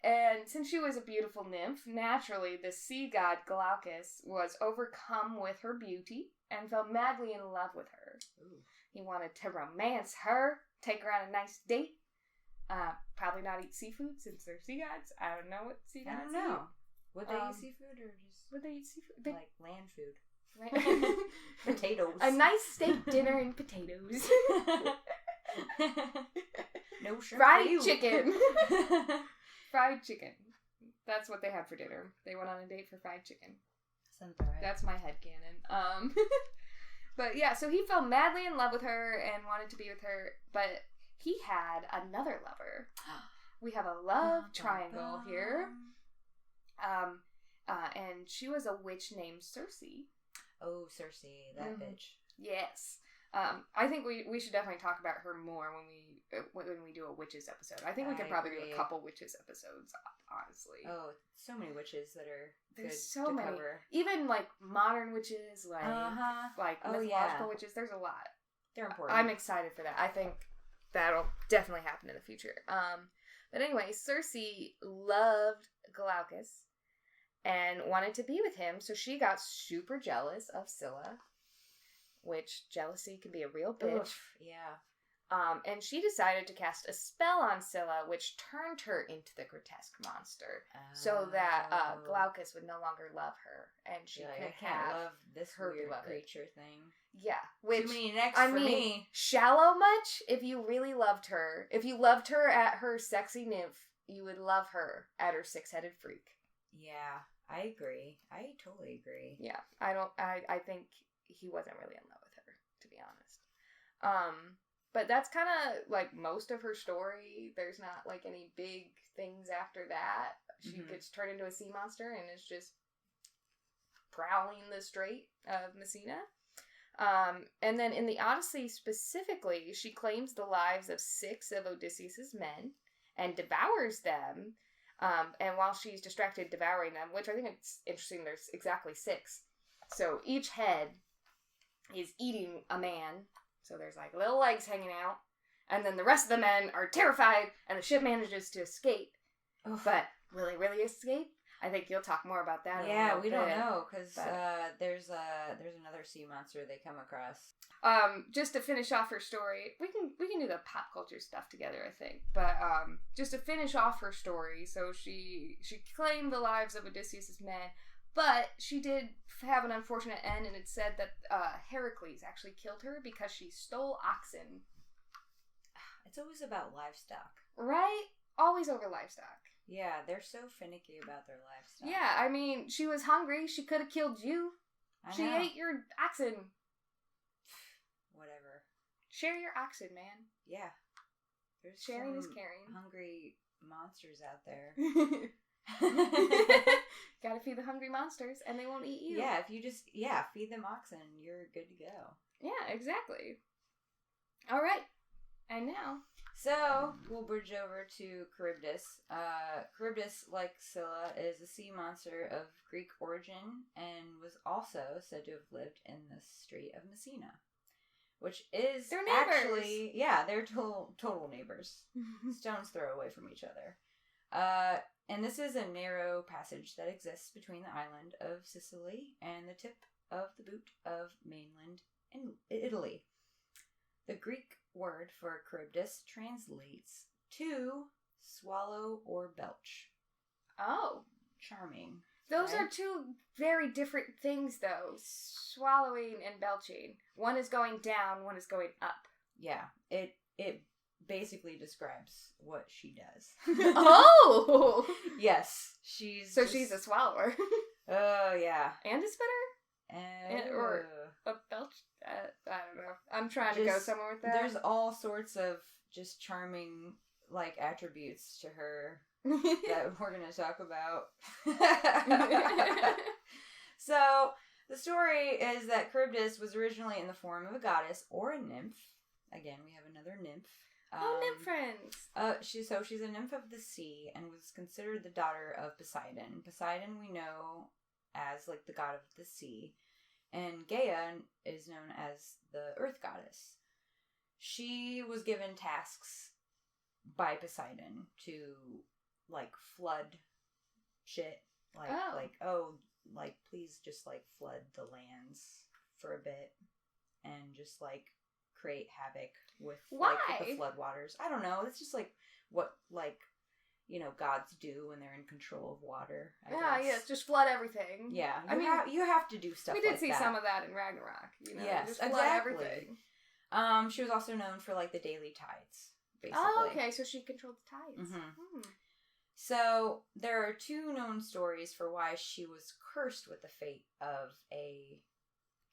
And since she was a beautiful nymph, naturally the sea god Glaucus was overcome with her beauty and fell madly in love with her. Ooh. He wanted to romance her, take her on a nice date. Probably not eat seafood since they're sea gods. I don't know what sea gods I don't know. eat. Would they eat seafood or just Would they eat seafood? like land food? Potatoes. A nice steak dinner and potatoes. No shrimp. Fried chicken. Fried chicken. That's what they had for dinner. They went on a date for fried chicken. Sounds alright. That's my headcanon. But yeah, so he fell madly in love with her and wanted to be with her, but he had another lover. We have a love triangle here. And she was a witch named Circe. Oh, Circe, that bitch. Yes. I think we should definitely talk about her more when we do a witches episode. I think we could probably do a couple witches episodes, honestly. Oh, so many witches that are There's good so to many. cover. Like modern witches, like mythological witches. There's a lot. They're important. I'm excited for that. I think that'll definitely happen in the future. But anyway, Cersei loved Glaucus and wanted to be with him, so she got super jealous of Scylla, which jealousy can be a real bitch. Oof, yeah. And she decided to cast a spell on Scylla, which turned her into the grotesque monster, so that Glaucus would no longer love her, and she could can't love this her weird beloved creature thing. Yeah, which too many necks for me. Shallow much. If you really loved her, if you loved her at her sexy nymph, you would love her at her 6-headed freak. Yeah, I agree. I totally agree. Yeah, I think he wasn't really in love with her, to be honest. But that's kind of, like, most of her story. There's not, like, any big things after that. She gets turned into a sea monster and is just prowling the Strait of Messina. And then in the Odyssey specifically, she claims the lives of 6 of Odysseus's men and devours them. And while she's distracted devouring them, which I think it's interesting, there's exactly 6. So each head is eating a man. So there's like little legs hanging out. And then the rest of the men are terrified and the ship manages to escape. Oof. But will he really escape? I think you'll talk more about that. Yeah, we don't know because there's another sea monster they come across. Just to finish off her story, we can do the pop culture stuff together, I think. But just to finish off her story, so she claimed the lives of Odysseus's men, but she did have an unfortunate end, and it said that Heracles actually killed her because she stole oxen. It's always about livestock, right? Always over livestock. Yeah, they're so finicky about their livestock. Yeah, I mean, she was hungry. She could have killed you. She ate your oxen. Whatever. Share your oxen, man. Yeah. There's sharing is caring. Hungry monsters out there. Gotta feed the hungry monsters, and they won't eat you. Yeah, if you just feed them oxen, you're good to go. Yeah, exactly. All right, and now. So, we'll bridge over to Charybdis. Charybdis, like Scylla, is a sea monster of Greek origin and was also said to have lived in the Strait of Messina, which is they're neighbors. Actually, they're total neighbors. Stone's throw away from each other. And this is a narrow passage that exists between the island of Sicily and the tip of the boot of mainland in Italy. The Greek word for Charybdis translates to swallow or belch. Oh. Charming. Those are two very different things, though. Swallowing and belching. One is going down, one is going up. Yeah. It basically describes what she does. Oh! Yes. She's a swallower. Oh, yeah. And a spitter? Or a belch? I don't know. I'm trying to go somewhere with that. There's all sorts of just charming, like, attributes to her that we're going to talk about. So, the story is that Charybdis was originally in the form of a goddess or a nymph. Again, we have another nymph. Nymph friends. She's a nymph of the sea and was considered the daughter of Poseidon. Poseidon we know as, like, the god of the sea. And Gaia is known as the earth goddess. She was given tasks by Poseidon to, like, flood shit. Like, please just, like, flood the lands for a bit. And just, like, create havoc with, Why? Like, with the floodwaters. I don't know. It's just, like, what, like, you know, gods do when they're in control of water. I guess. Just flood everything. Yeah, you have to do stuff like that. We did see some of that in Ragnarok, you know. Yes, just flood exactly. everything. She was also known for, like, the daily tides, basically. Oh, okay, so she controlled the tides. Mm-hmm. So, there are 2 known stories for why she was cursed with the fate of a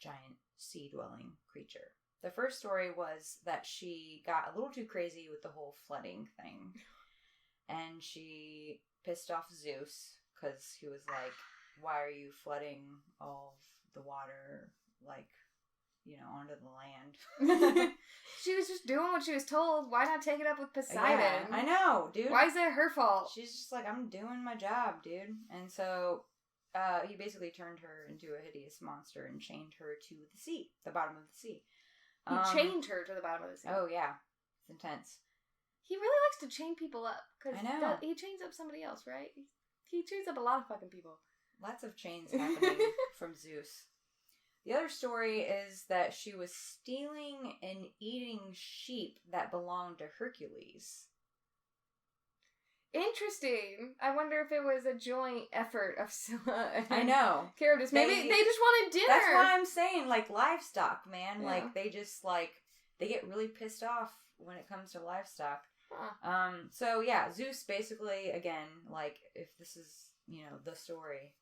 giant sea-dwelling creature. The first story was that she got a little too crazy with the whole flooding thing. And she pissed off Zeus because he was like, why are you flooding all of the water, like, you know, onto the land? She was just doing what she was told. Why not take it up with Poseidon? Yeah, I know, dude. Why is that her fault? She's just like, I'm doing my job, dude. And so he basically turned her into a hideous monster and chained her to the sea, the bottom of the sea. He chained her to the bottom of the sea. Oh, yeah. It's intense. He really likes to chain people up. I know. He chains up somebody else, right? He chains up a lot of fucking people. Lots of chains happening from Zeus. The other story is that she was stealing and eating sheep that belonged to Hercules. Interesting. I wonder if it was a joint effort of Scylla and I know. Charybdis. Maybe they just wanted dinner. That's why I'm saying, like, livestock, man. Yeah. Like, they just, like, they get really pissed off when it comes to livestock. Huh. So, yeah, Zeus basically, again, like, if this is, you know, the story,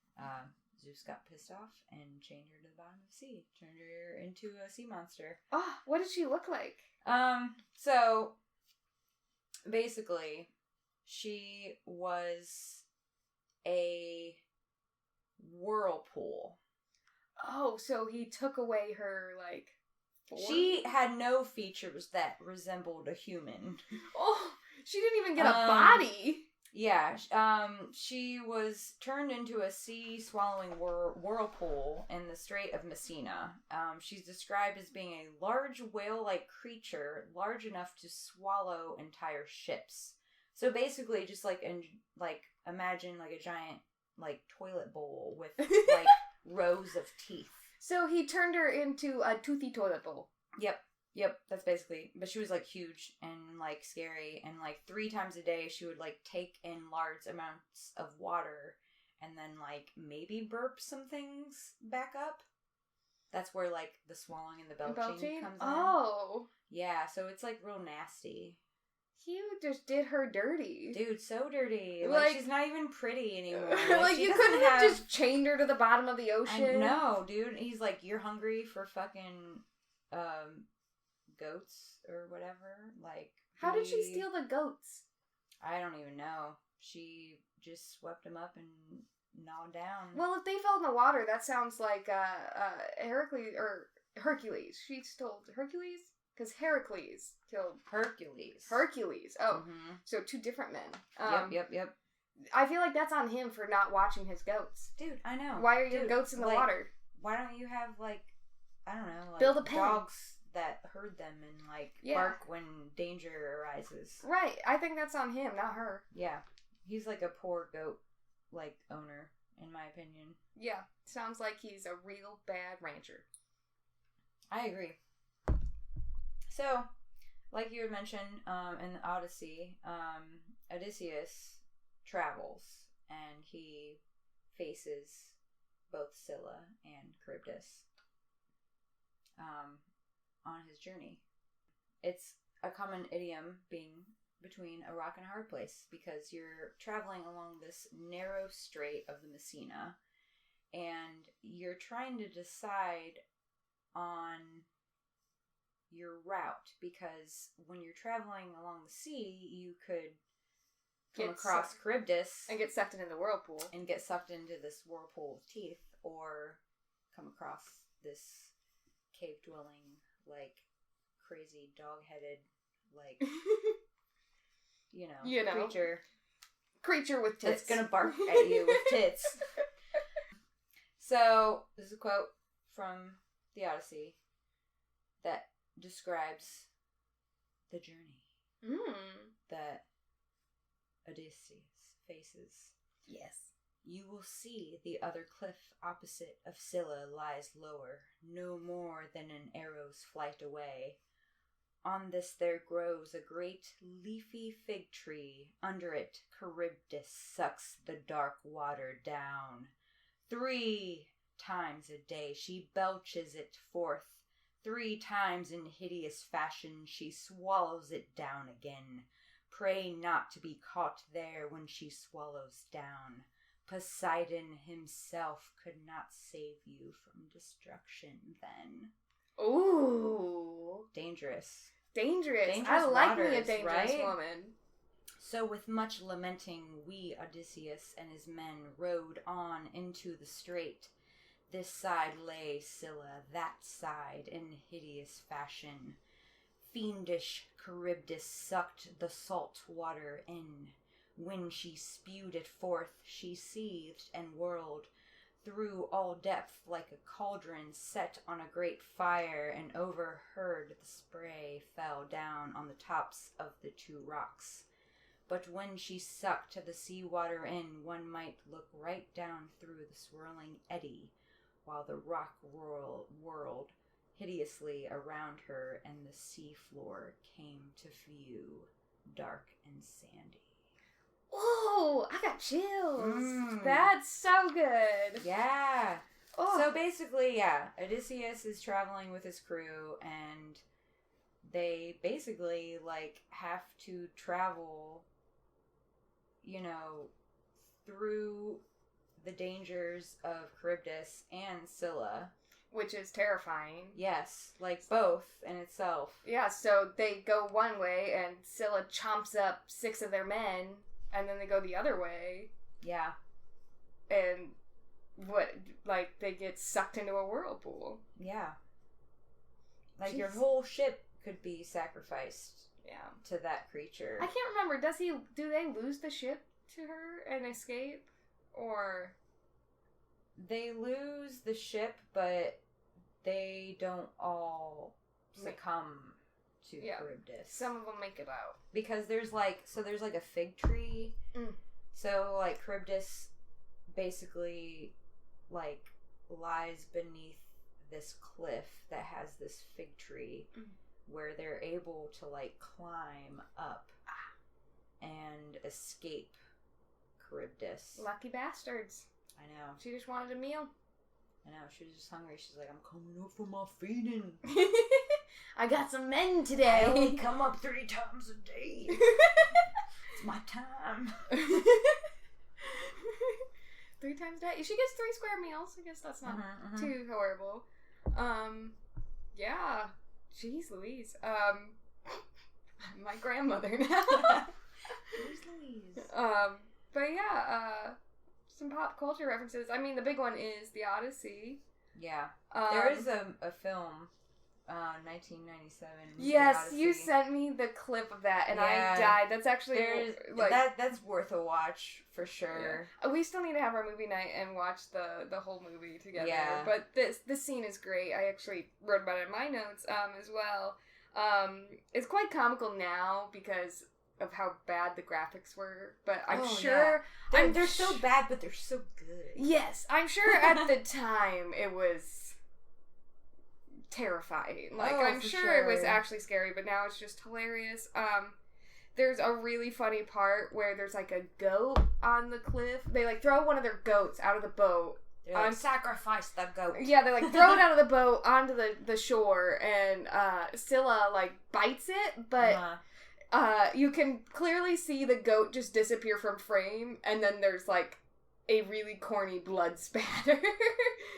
Zeus got pissed off and chained her to the bottom of the sea. Turned her into a sea monster. Oh, what did she look like? So, basically, she was a whirlpool. Oh, so he took away her, like, form? She had no features that resembled a human. Oh, she didn't even get a body. Yeah, she was turned into a sea-swallowing whirlpool in the Strait of Messina. She's described as being a large whale-like creature, large enough to swallow entire ships. So basically, just imagine like a giant like toilet bowl with like rows of teeth. So he turned her into a toothy toilet bowl. Yep, that's basically. But she was like huge and like scary, and like 3 times a day she would like take in large amounts of water and then like maybe burp some things back up. That's where like the swallowing and the belching comes in. Oh. Yeah, so it's like real nasty. He just did her dirty. Dude, so dirty. Like she's not even pretty anymore. Like you couldn't have just chained her to the bottom of the ocean. No, dude. He's like, you're hungry for fucking goats or whatever. Like, how did she steal the goats? I don't even know. She just swept them up and gnawed down. Well, if they fell in the water, that sounds like Hercules. She stole Hercules? Because Heracles killed Hercules. Oh, So 2 different men. Yep. I feel like that's on him for not watching his goats. Dude, I know. Why are your goats in the water? Why don't you have, like, I don't know, like, build a pen. Dogs that herd them and, like, bark when danger arises. Right. I think that's on him, not her. Yeah. He's like a poor goat, like, owner, in my opinion. Yeah. Sounds like he's a real bad rancher. I agree. So, like you had mentioned in the Odyssey, Odysseus travels and he faces both Scylla and Chrybdis on his journey. It's a common idiom being between a rock and a hard place because you're traveling along this narrow strait of the Messina and you're trying to decide on your route, because when you're traveling along the sea, you could come across Charybdis and get sucked into the whirlpool and get sucked into this whirlpool of teeth, or come across this cave-dwelling, like, crazy dog-headed, like, you know, creature with tits that's gonna bark at you with tits. So this is a quote from the Odyssey that describes the journey that Odysseus faces. Yes. You will see the other cliff opposite of Scylla lies lower, no more than an arrow's flight away. On this there grows a great leafy fig tree. Under it Charybdis sucks the dark water down. 3 times a day she belches it forth. 3 times in hideous fashion she swallows it down again. Pray not to be caught there when she swallows down. Poseidon himself could not save you from destruction then. Ooh. Dangerous. I like me a dangerous woman. So with much lamenting, Odysseus and his men rode on into the strait. This side lay Scylla, that side in hideous fashion. Fiendish Charybdis sucked the salt water in. When she spewed it forth, she seethed and whirled. through all depth like a cauldron set on a great fire, and overheard the spray fell down on the tops of the two rocks. But when she sucked the sea water in, one might look right down through the swirling eddy, while the rock whirled hideously around her, and the sea floor came to view, dark and sandy. Oh, I got chills. That's so good. Yeah. Oh. So basically, yeah, Odysseus is traveling with his crew, and they basically, like, have to travel, you know, through the dangers of Charybdis and Scylla. Which is terrifying. Yes, like both in itself. Yeah, so they go one way, and Scylla chomps up 6 of their men, and then they go the other way. Yeah. And they get sucked into a whirlpool. Yeah. Like, Jeez. your whole ship could be sacrificed. Yeah. To that creature. I can't remember. Do they lose the ship to her and escape? Or... They lose the ship, but they don't all succumb to Charybdis. Some of them make it out. Because there's like a fig tree. So, like, Charybdis basically, like, lies beneath this cliff that has this fig tree where they're able to, like, climb up and escape Charybdis. Lucky bastards. I know. She just wanted a meal. I know. She was just hungry. She's like, I'm coming up for my feeding. I got some men today. I only come up 3 times a day. It's my time. 3 times a day. She gets 3 square meals. I guess that's not too horrible. Yeah. Jeez Louise. My grandmother now. Where's Louise? But yeah, some pop culture references. I mean, the big one is the Odyssey. Yeah. There is a film, 1997. Yes, you sent me the clip of that, and I died. That's actually that's worth a watch for sure. Yeah. We still need to have our movie night and watch the whole movie together. Yeah. But this scene is great. I actually wrote about it in my notes as well. It's quite comical now because of how bad the graphics were, but I'm sure they're so bad, but they're so good. Yes, I'm sure at the time it was terrifying. Like, I'm sure it was actually scary, but now it's just hilarious. There's a really funny part where there's like a goat on the cliff. They like throw one of their goats out of the boat. They're like, sacrifice the goat. Yeah, they like throw it out of the boat onto the shore, and Scylla like bites it, but you can clearly see the goat just disappear from frame, and then there's like a really corny blood spatter.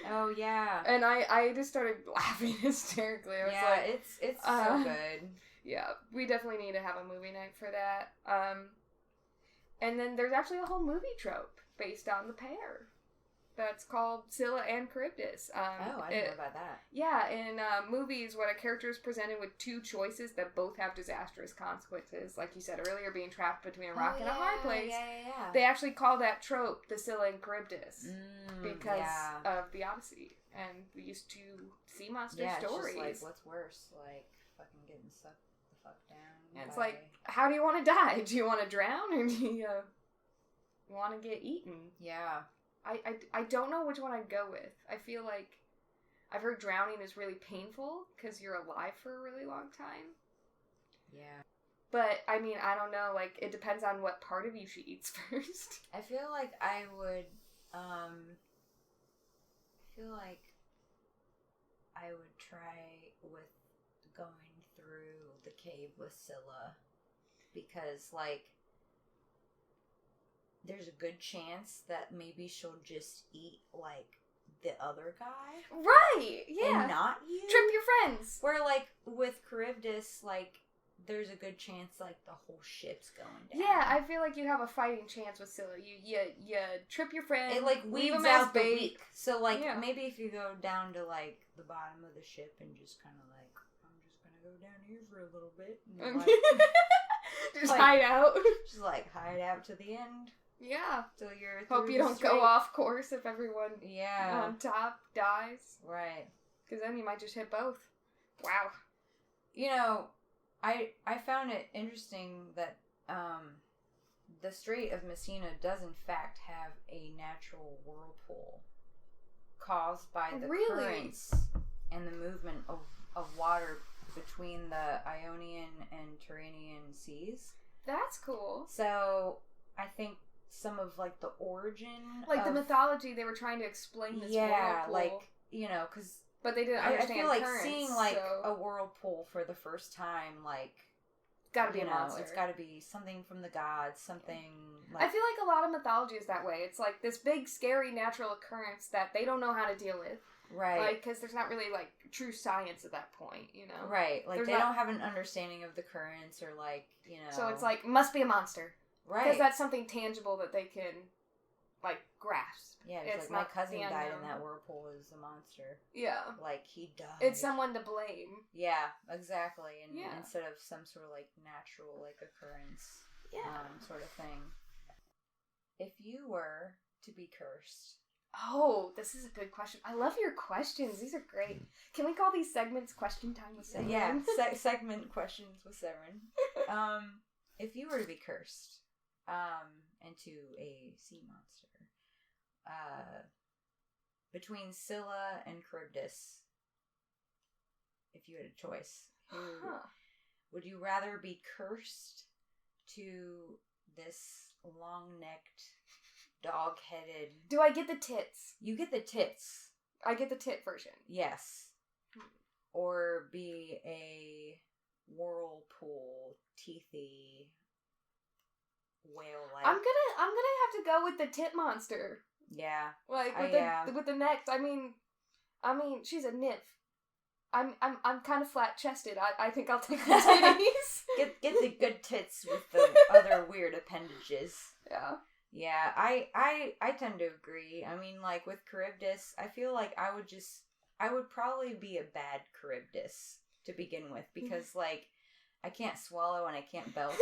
Oh yeah. And I just started laughing hysterically. I was like, it's so good. Yeah, we definitely need to have a movie night for that. And then there's actually a whole movie trope based on the pair. That's called Cilla and Chrybdis. I didn't know about that. Yeah, in movies, when a character is presented with 2 choices that both have disastrous consequences, like you said earlier, being trapped between a rock and a hard place, they actually call that trope the Scylla and Chrybdis because of the Odyssey. And we used to see monster stories. It's just like, what's worse? Like, fucking getting sucked the fuck down. And it's like, how do you want to die? Do you want to drown, or do you want to get eaten? Yeah. I don't know which one I'd go with. I feel like I've heard drowning is really painful because you're alive for a really long time. Yeah. But, I mean, I don't know. Like, it depends on what part of you she eats first. I feel like I would try with going through the cave with Scylla. Because, like, there's a good chance that maybe she'll just eat, like, the other guy. Right, yeah. And not you. Trip your friends. Where, like, with Charybdis, like, there's a good chance, like, the whole ship's going down. Yeah, I feel like you have a fighting chance with Scylla. You trip your friends. It, like, leave weeds them as out the bait. weak. So, like, maybe if you go down to, like, the bottom of the ship and just kind of, like, I'm just gonna go down here for a little bit. And, like, just hide out. Just, like, hide out to the end. Yeah. Till you're Hope you don't go off course if everyone on top dies. Right. Because then you might just hit both. Wow. You know, I found it interesting that the Strait of Messina does in fact have a natural whirlpool caused by the currents and the movement of water between the Ionian and Tyrrhenian seas. That's cool. So, I think some of, like, the origin the mythology, they were trying to explain this whirlpool. like, you know, because... But they didn't understand I feel like currents, seeing, like, a whirlpool for the first time, like... Gotta be a monster. It's gotta be something from the gods, something like... I feel like a lot of mythology is that way. It's like this big, scary natural occurrence that they don't know how to deal with. Right. Like, because there's not really, like, true science at that point, you know? Right. Like, they don't have an understanding of the currents or, like, you know... So it's like, must be a monster. Right. Because that's something tangible that they can, like, grasp. Yeah, it's like, my cousin died in that whirlpool as a monster. Yeah. Like, he died. It's someone to blame. Yeah, exactly. And yeah. Instead of some sort of, like, natural, like, occurrence. Sort of thing. If you were to be cursed... Oh, this is a good question. I love your questions. These are great. Can we call these segments Question Time with Severyn? Yeah, segment Questions with Severyn. If you were to be cursed into a sea monster, between Scylla and Chrybdis, if you had a choice, would you rather be cursed to this long-necked, dog-headed... Do I get the tits? You get the tits. I get the tit version. Yes. Or be a whirlpool, teethy, whale-like... I'm gonna have to go with the tit monster. Yeah. Like, with the neck, I mean, she's a nymph. I'm kind of flat-chested. I think I'll take the titties. Get the good tits with the other weird appendages. Yeah. Yeah, I tend to agree. I mean, like, with Charybdis, I feel like I would probably be a bad Charybdis to begin with, because, like, I can't swallow and I can't belch.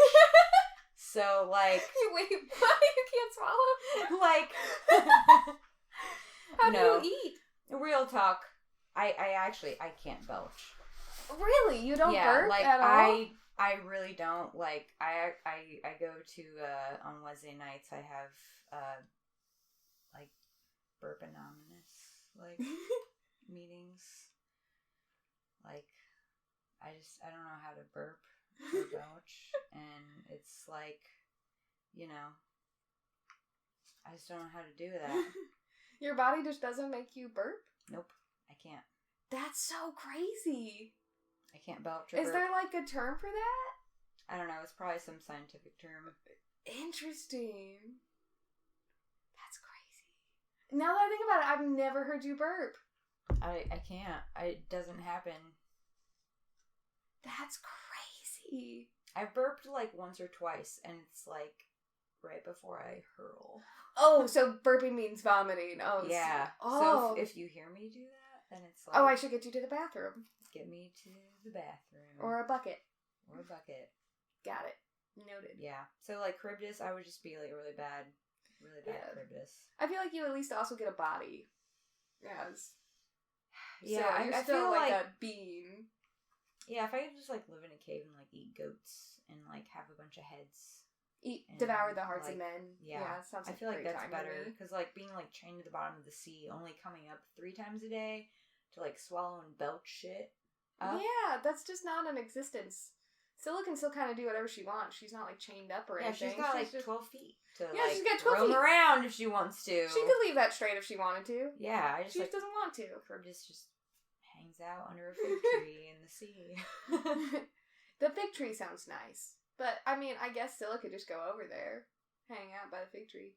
So, like... Wait, what? You can't swallow? Like... How do you eat? Real talk. I can't belch. Really? You don't burp like, at all? I really don't. Like, I go to, on Wednesday nights, I have, like, Burp Anonymous, like, meetings. Like, I don't know how to burp or belch, and it's like, you know, I just don't know how to do that. Your body just doesn't make you burp? Nope, I can't. That's so crazy. I can't belch or Is burp. there, like, a term for that? I don't know, it's probably some scientific term. Interesting. That's crazy. Now that I think about it, I've never heard you burp. I can't. It doesn't happen. That's crazy. I've burped, like, once or twice, and it's, like, right before I hurl. Oh, so burping means vomiting. Oh, yeah. Oh. So if you hear me do that, then it's like... Oh, I should get you to the bathroom. Get me to the bathroom. Or a bucket. Got it. Noted. Yeah. So, like, Charybdis, I would just be, like, a really bad Charybdis. I feel like you at least also get a body. Yes. Yeah, so you're I still feel like a being. Yeah, if I could just, like, live in a cave and, like, eat goats and, like, have a bunch of heads. Devour the hearts like, of men. Yeah, sounds like I feel like that's better. to me. Because, like, being, like, chained to the bottom of the sea, only coming up 3 times a day to, like, swallow and belch shit up. Yeah, that's just not an existence. Scylla can still kind of do whatever she wants. She's not, like, chained up or anything. Yeah, she's got, like, 12 feet to, yeah, like, she's got 12 roam feet. around if she wants to. She could leave that straight if she wanted to. Yeah, I just, she like, just doesn't want to. Charybdis just hangs out under a fig tree in the sea. The fig tree sounds nice. But, I mean, I guess Scylla could just go over there. Hang out by the fig tree.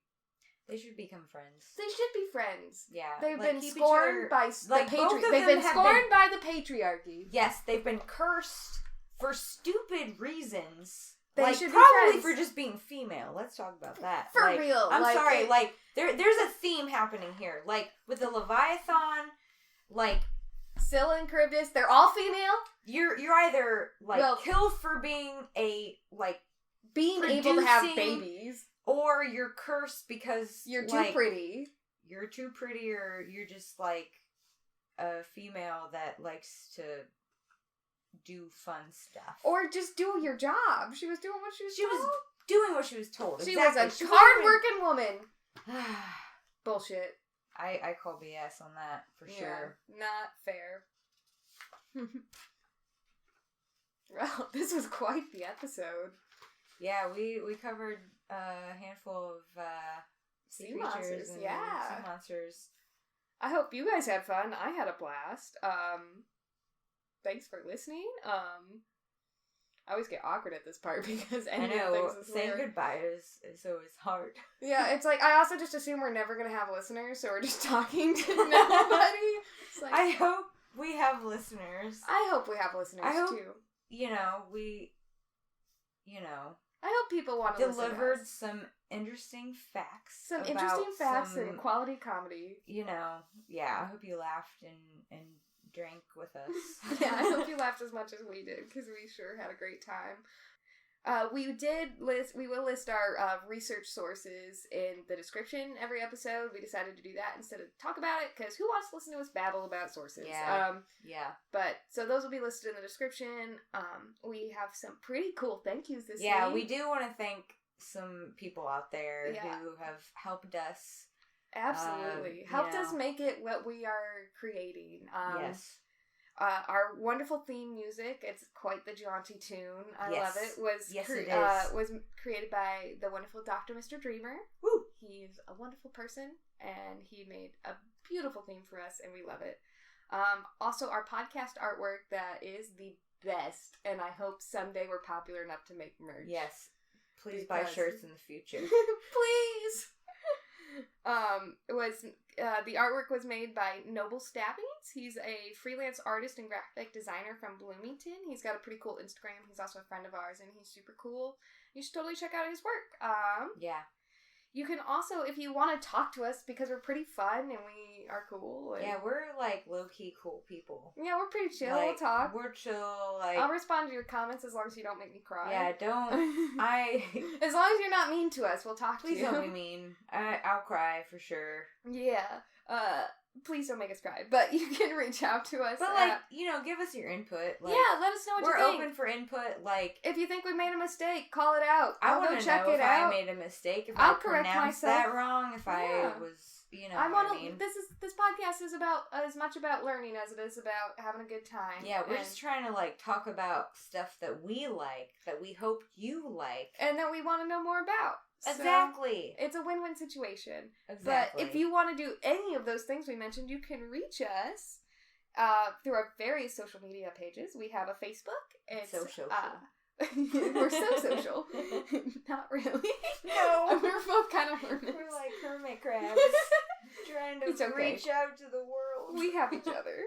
They should become friends. They should be friends. Yeah. They've like, been scorned by like, the patriarchy. They've been scorned by the patriarchy. Yes, they've been cursed for stupid reasons. They like, should probably be friends. for just being female. Let's talk about that. For like, real. I'm like, sorry. Like, there's a theme happening here. Like, with the Leviathan, like... Scylla and Chrybdis, they're all female. You're either, like, killed for being a, like... Being able to have babies. Or you're cursed because you're too pretty. You're too pretty, or you're just like a female that likes to do fun stuff. Or just do your job. She was doing what she was told. She was doing what she was told. She exactly. was a hard-working woman. Bullshit. I call BS on that, for sure. Not fair. Well, this was quite the episode. Yeah, we covered a handful of sea creatures and sea monsters. I hope you guys had fun. I had a blast. Thanks for listening. I always get awkward at this part because saying goodbye is always hard. Yeah, it's like, I also just assume we're never going to have listeners, so we're just talking to nobody. It's like, I hope we have listeners. I hope we have listeners, too. I hope people want to delivered some interesting facts. And quality comedy. I hope you laughed and drank with us. Yeah, I hope you laughed as much as we did, because we sure had a great time. We will list our research sources in the description every episode. We decided to do that instead of talk about it, because who wants to listen to us babble about sources? Yeah. But, so those will be listed in the description. We have some pretty cool thank yous this week. Yeah, we do want to thank some people out there who have helped us. Absolutely. Helped us make it what we are creating. Yes. Our wonderful theme music, it's quite the jaunty tune. I love it. Was created by the wonderful Dr. Mr. Dreamer. Woo! He's a wonderful person, and he made a beautiful theme for us, and we love it. Also, our podcast artwork, that is the best, and I hope someday we're popular enough to make merch. Yes. Please buy shirts in the future. Please! The artwork was made by Noble Stabbings. He's a freelance artist and graphic designer from Bloomington. He's got a pretty cool Instagram. He's also a friend of ours, and he's super cool. You should totally check out his work. Yeah. You can also, if you want to talk to us, because we're pretty fun and we are cool. And we're like low-key cool people. Yeah, we're pretty chill. We'll talk. We're chill. I'll respond to your comments as long as you don't make me cry. Yeah, don't. As long as you're not mean to us, we'll talk to you. Please don't be mean. I'll cry for sure. Yeah. Please don't make us cry. But you can reach out to us. But give us your input. Let us know what you think. We're open for input. If you think we made a mistake, call it out. I want to know if I made a mistake. If I'll I pronounced that wrong. If I was, This podcast is about as much about learning as it is about having a good time. Yeah, we're just trying to talk about stuff that we like, that we hope you like, and that we want to know more about. Exactly. So it's a win-win situation. Exactly. But if you want to do any of those things we mentioned, you can reach us through our various social media pages. We have a Facebook. It's so social. We're so social. Not really. No. We're both kind of hermits. We're like hermit crabs. Trying to reach out to the world. We have each other.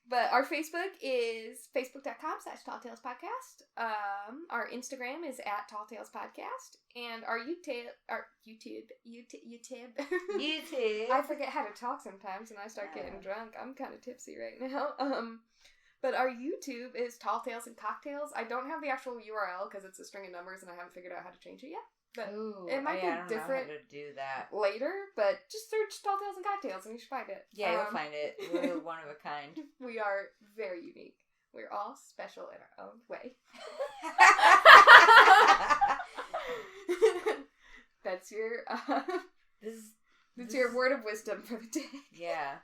But our Facebook is facebook.com/TallTalesPodcast. Our Instagram is @TallTalesPodcast. And our YouTube. I forget how to talk sometimes and I start getting drunk. I'm kind of tipsy right now. But our YouTube is Tall Tales and Cocktails. I don't have the actual URL because it's a string of numbers and I haven't figured out how to change it yet. But it might be different know how to do that later, but just search Tall Tales and Cocktails and you should find it. Yeah, you'll find it. We're one of a kind. We are very unique. We're all special in our own way. That's your that's your word of wisdom for the day. Yeah.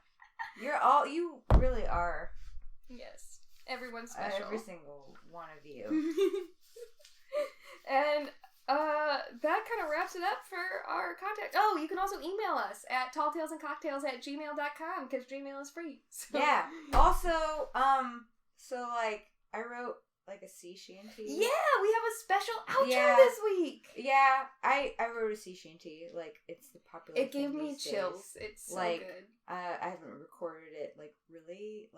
You really are. Yes. Everyone's special. Every single one of you. And that kind of wraps it up for our contact. Oh, you can also email us at talltalesandcocktails@gmail.com because Gmail is free. So. Yeah. Also, I wrote a sea shanty. Yeah, we have a special outro this week. Yeah, I wrote a sea shanty. It's the popular. It gave me chills. It's so good. I haven't recorded it really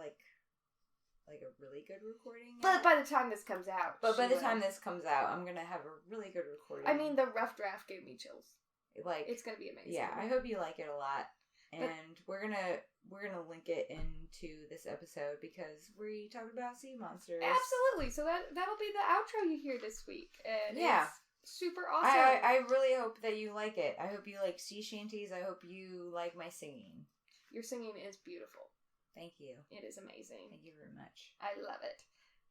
a really good recording yet. But by the time this comes out. I'm gonna have a really good recording. I mean, the rough draft gave me chills. It's gonna be amazing. Yeah, I hope you like it a lot. And we're gonna link it into this episode because we talked about sea monsters. Absolutely. So that'll be the outro you hear this week. And yeah. It's super awesome. I really hope that you like it. I hope you like sea shanties. I hope you like my singing. Your singing is beautiful. Thank you. It is amazing. Thank you very much. I love it.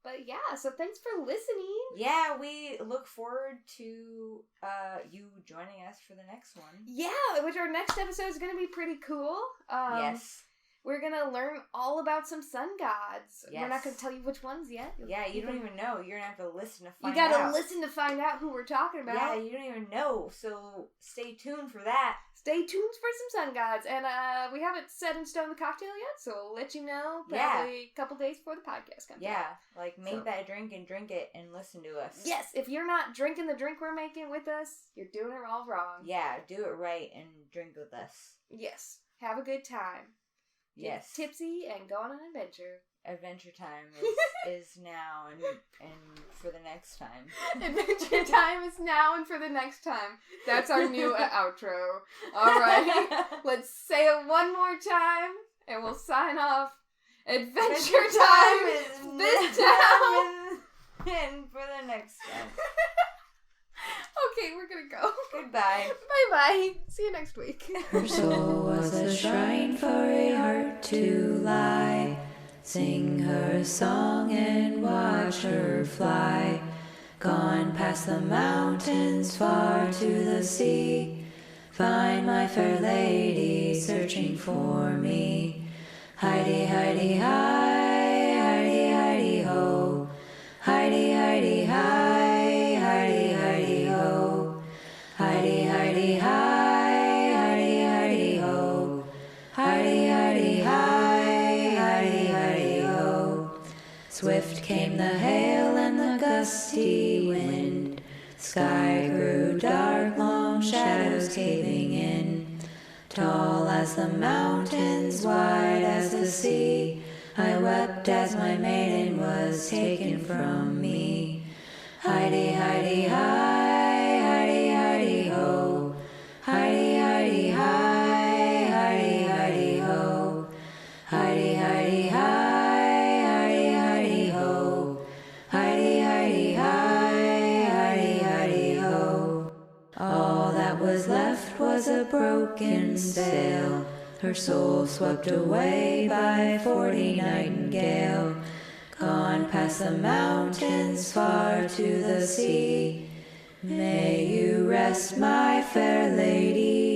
But yeah, so thanks for listening. Yeah, we look forward to you joining us for the next one. Yeah, which our next episode is going to be pretty cool. Yes. We're going to learn all about some sun gods. Yes. We're not going to tell you which ones yet. You don't even know. You're going to have to listen to find out. You got to listen to find out who we're talking about. Yeah, you don't even know. So stay tuned for that. Stay tuned for some sun gods. And we haven't set in stone the cocktail yet, so we'll let you know probably a couple days before the podcast comes out. Yeah, make that drink and drink it and listen to us. Yes, if you're not drinking the drink we're making with us, you're doing it all wrong. Yeah, do it right and drink with us. Yes, have a good time. Yes. Get tipsy and go on an adventure. Adventure time is now and for the next time. Adventure time is now and for the next time. That's our new outro. Alright, let's say it one more time and we'll sign off. Adventure time is this time and for the next time. Okay, we're gonna go. Goodbye. Bye-bye. See you next week. Her soul was a shrine for a heart to lie. Sing her song and watch her fly. Gone past the mountains, far to the sea. Find my fair lady searching for me. Heidi, Heidi, hi, Heidi, Heidi, ho. Heidi, Heidi, hi, Heidi, Heidi, ho. Heidi, Heidi, hi, Heidi, Heidi, ho. Heidi, Heidi, hi, Heidi, Heidi, ho. Swift came the hail and the gusty wind. Sky grew dark, long shadows caving in. Tall as the mountains, wide as the sea, I wept as my maiden was taken from me. Heidi, Heidi, hi, Heidi, Heidi, ho. Heidi, Heidi, hi, Heidi, Heidi, ho. Heidi, Heidi, hi, Heidi, Heidi, ho. Heidi, Heidi, hi, Heidi, Heidi, ho. All that was left was a broken sail, her soul swept away by 40 nightingale. Gone past the mountains, far to the sea. May you rest, my fair lady.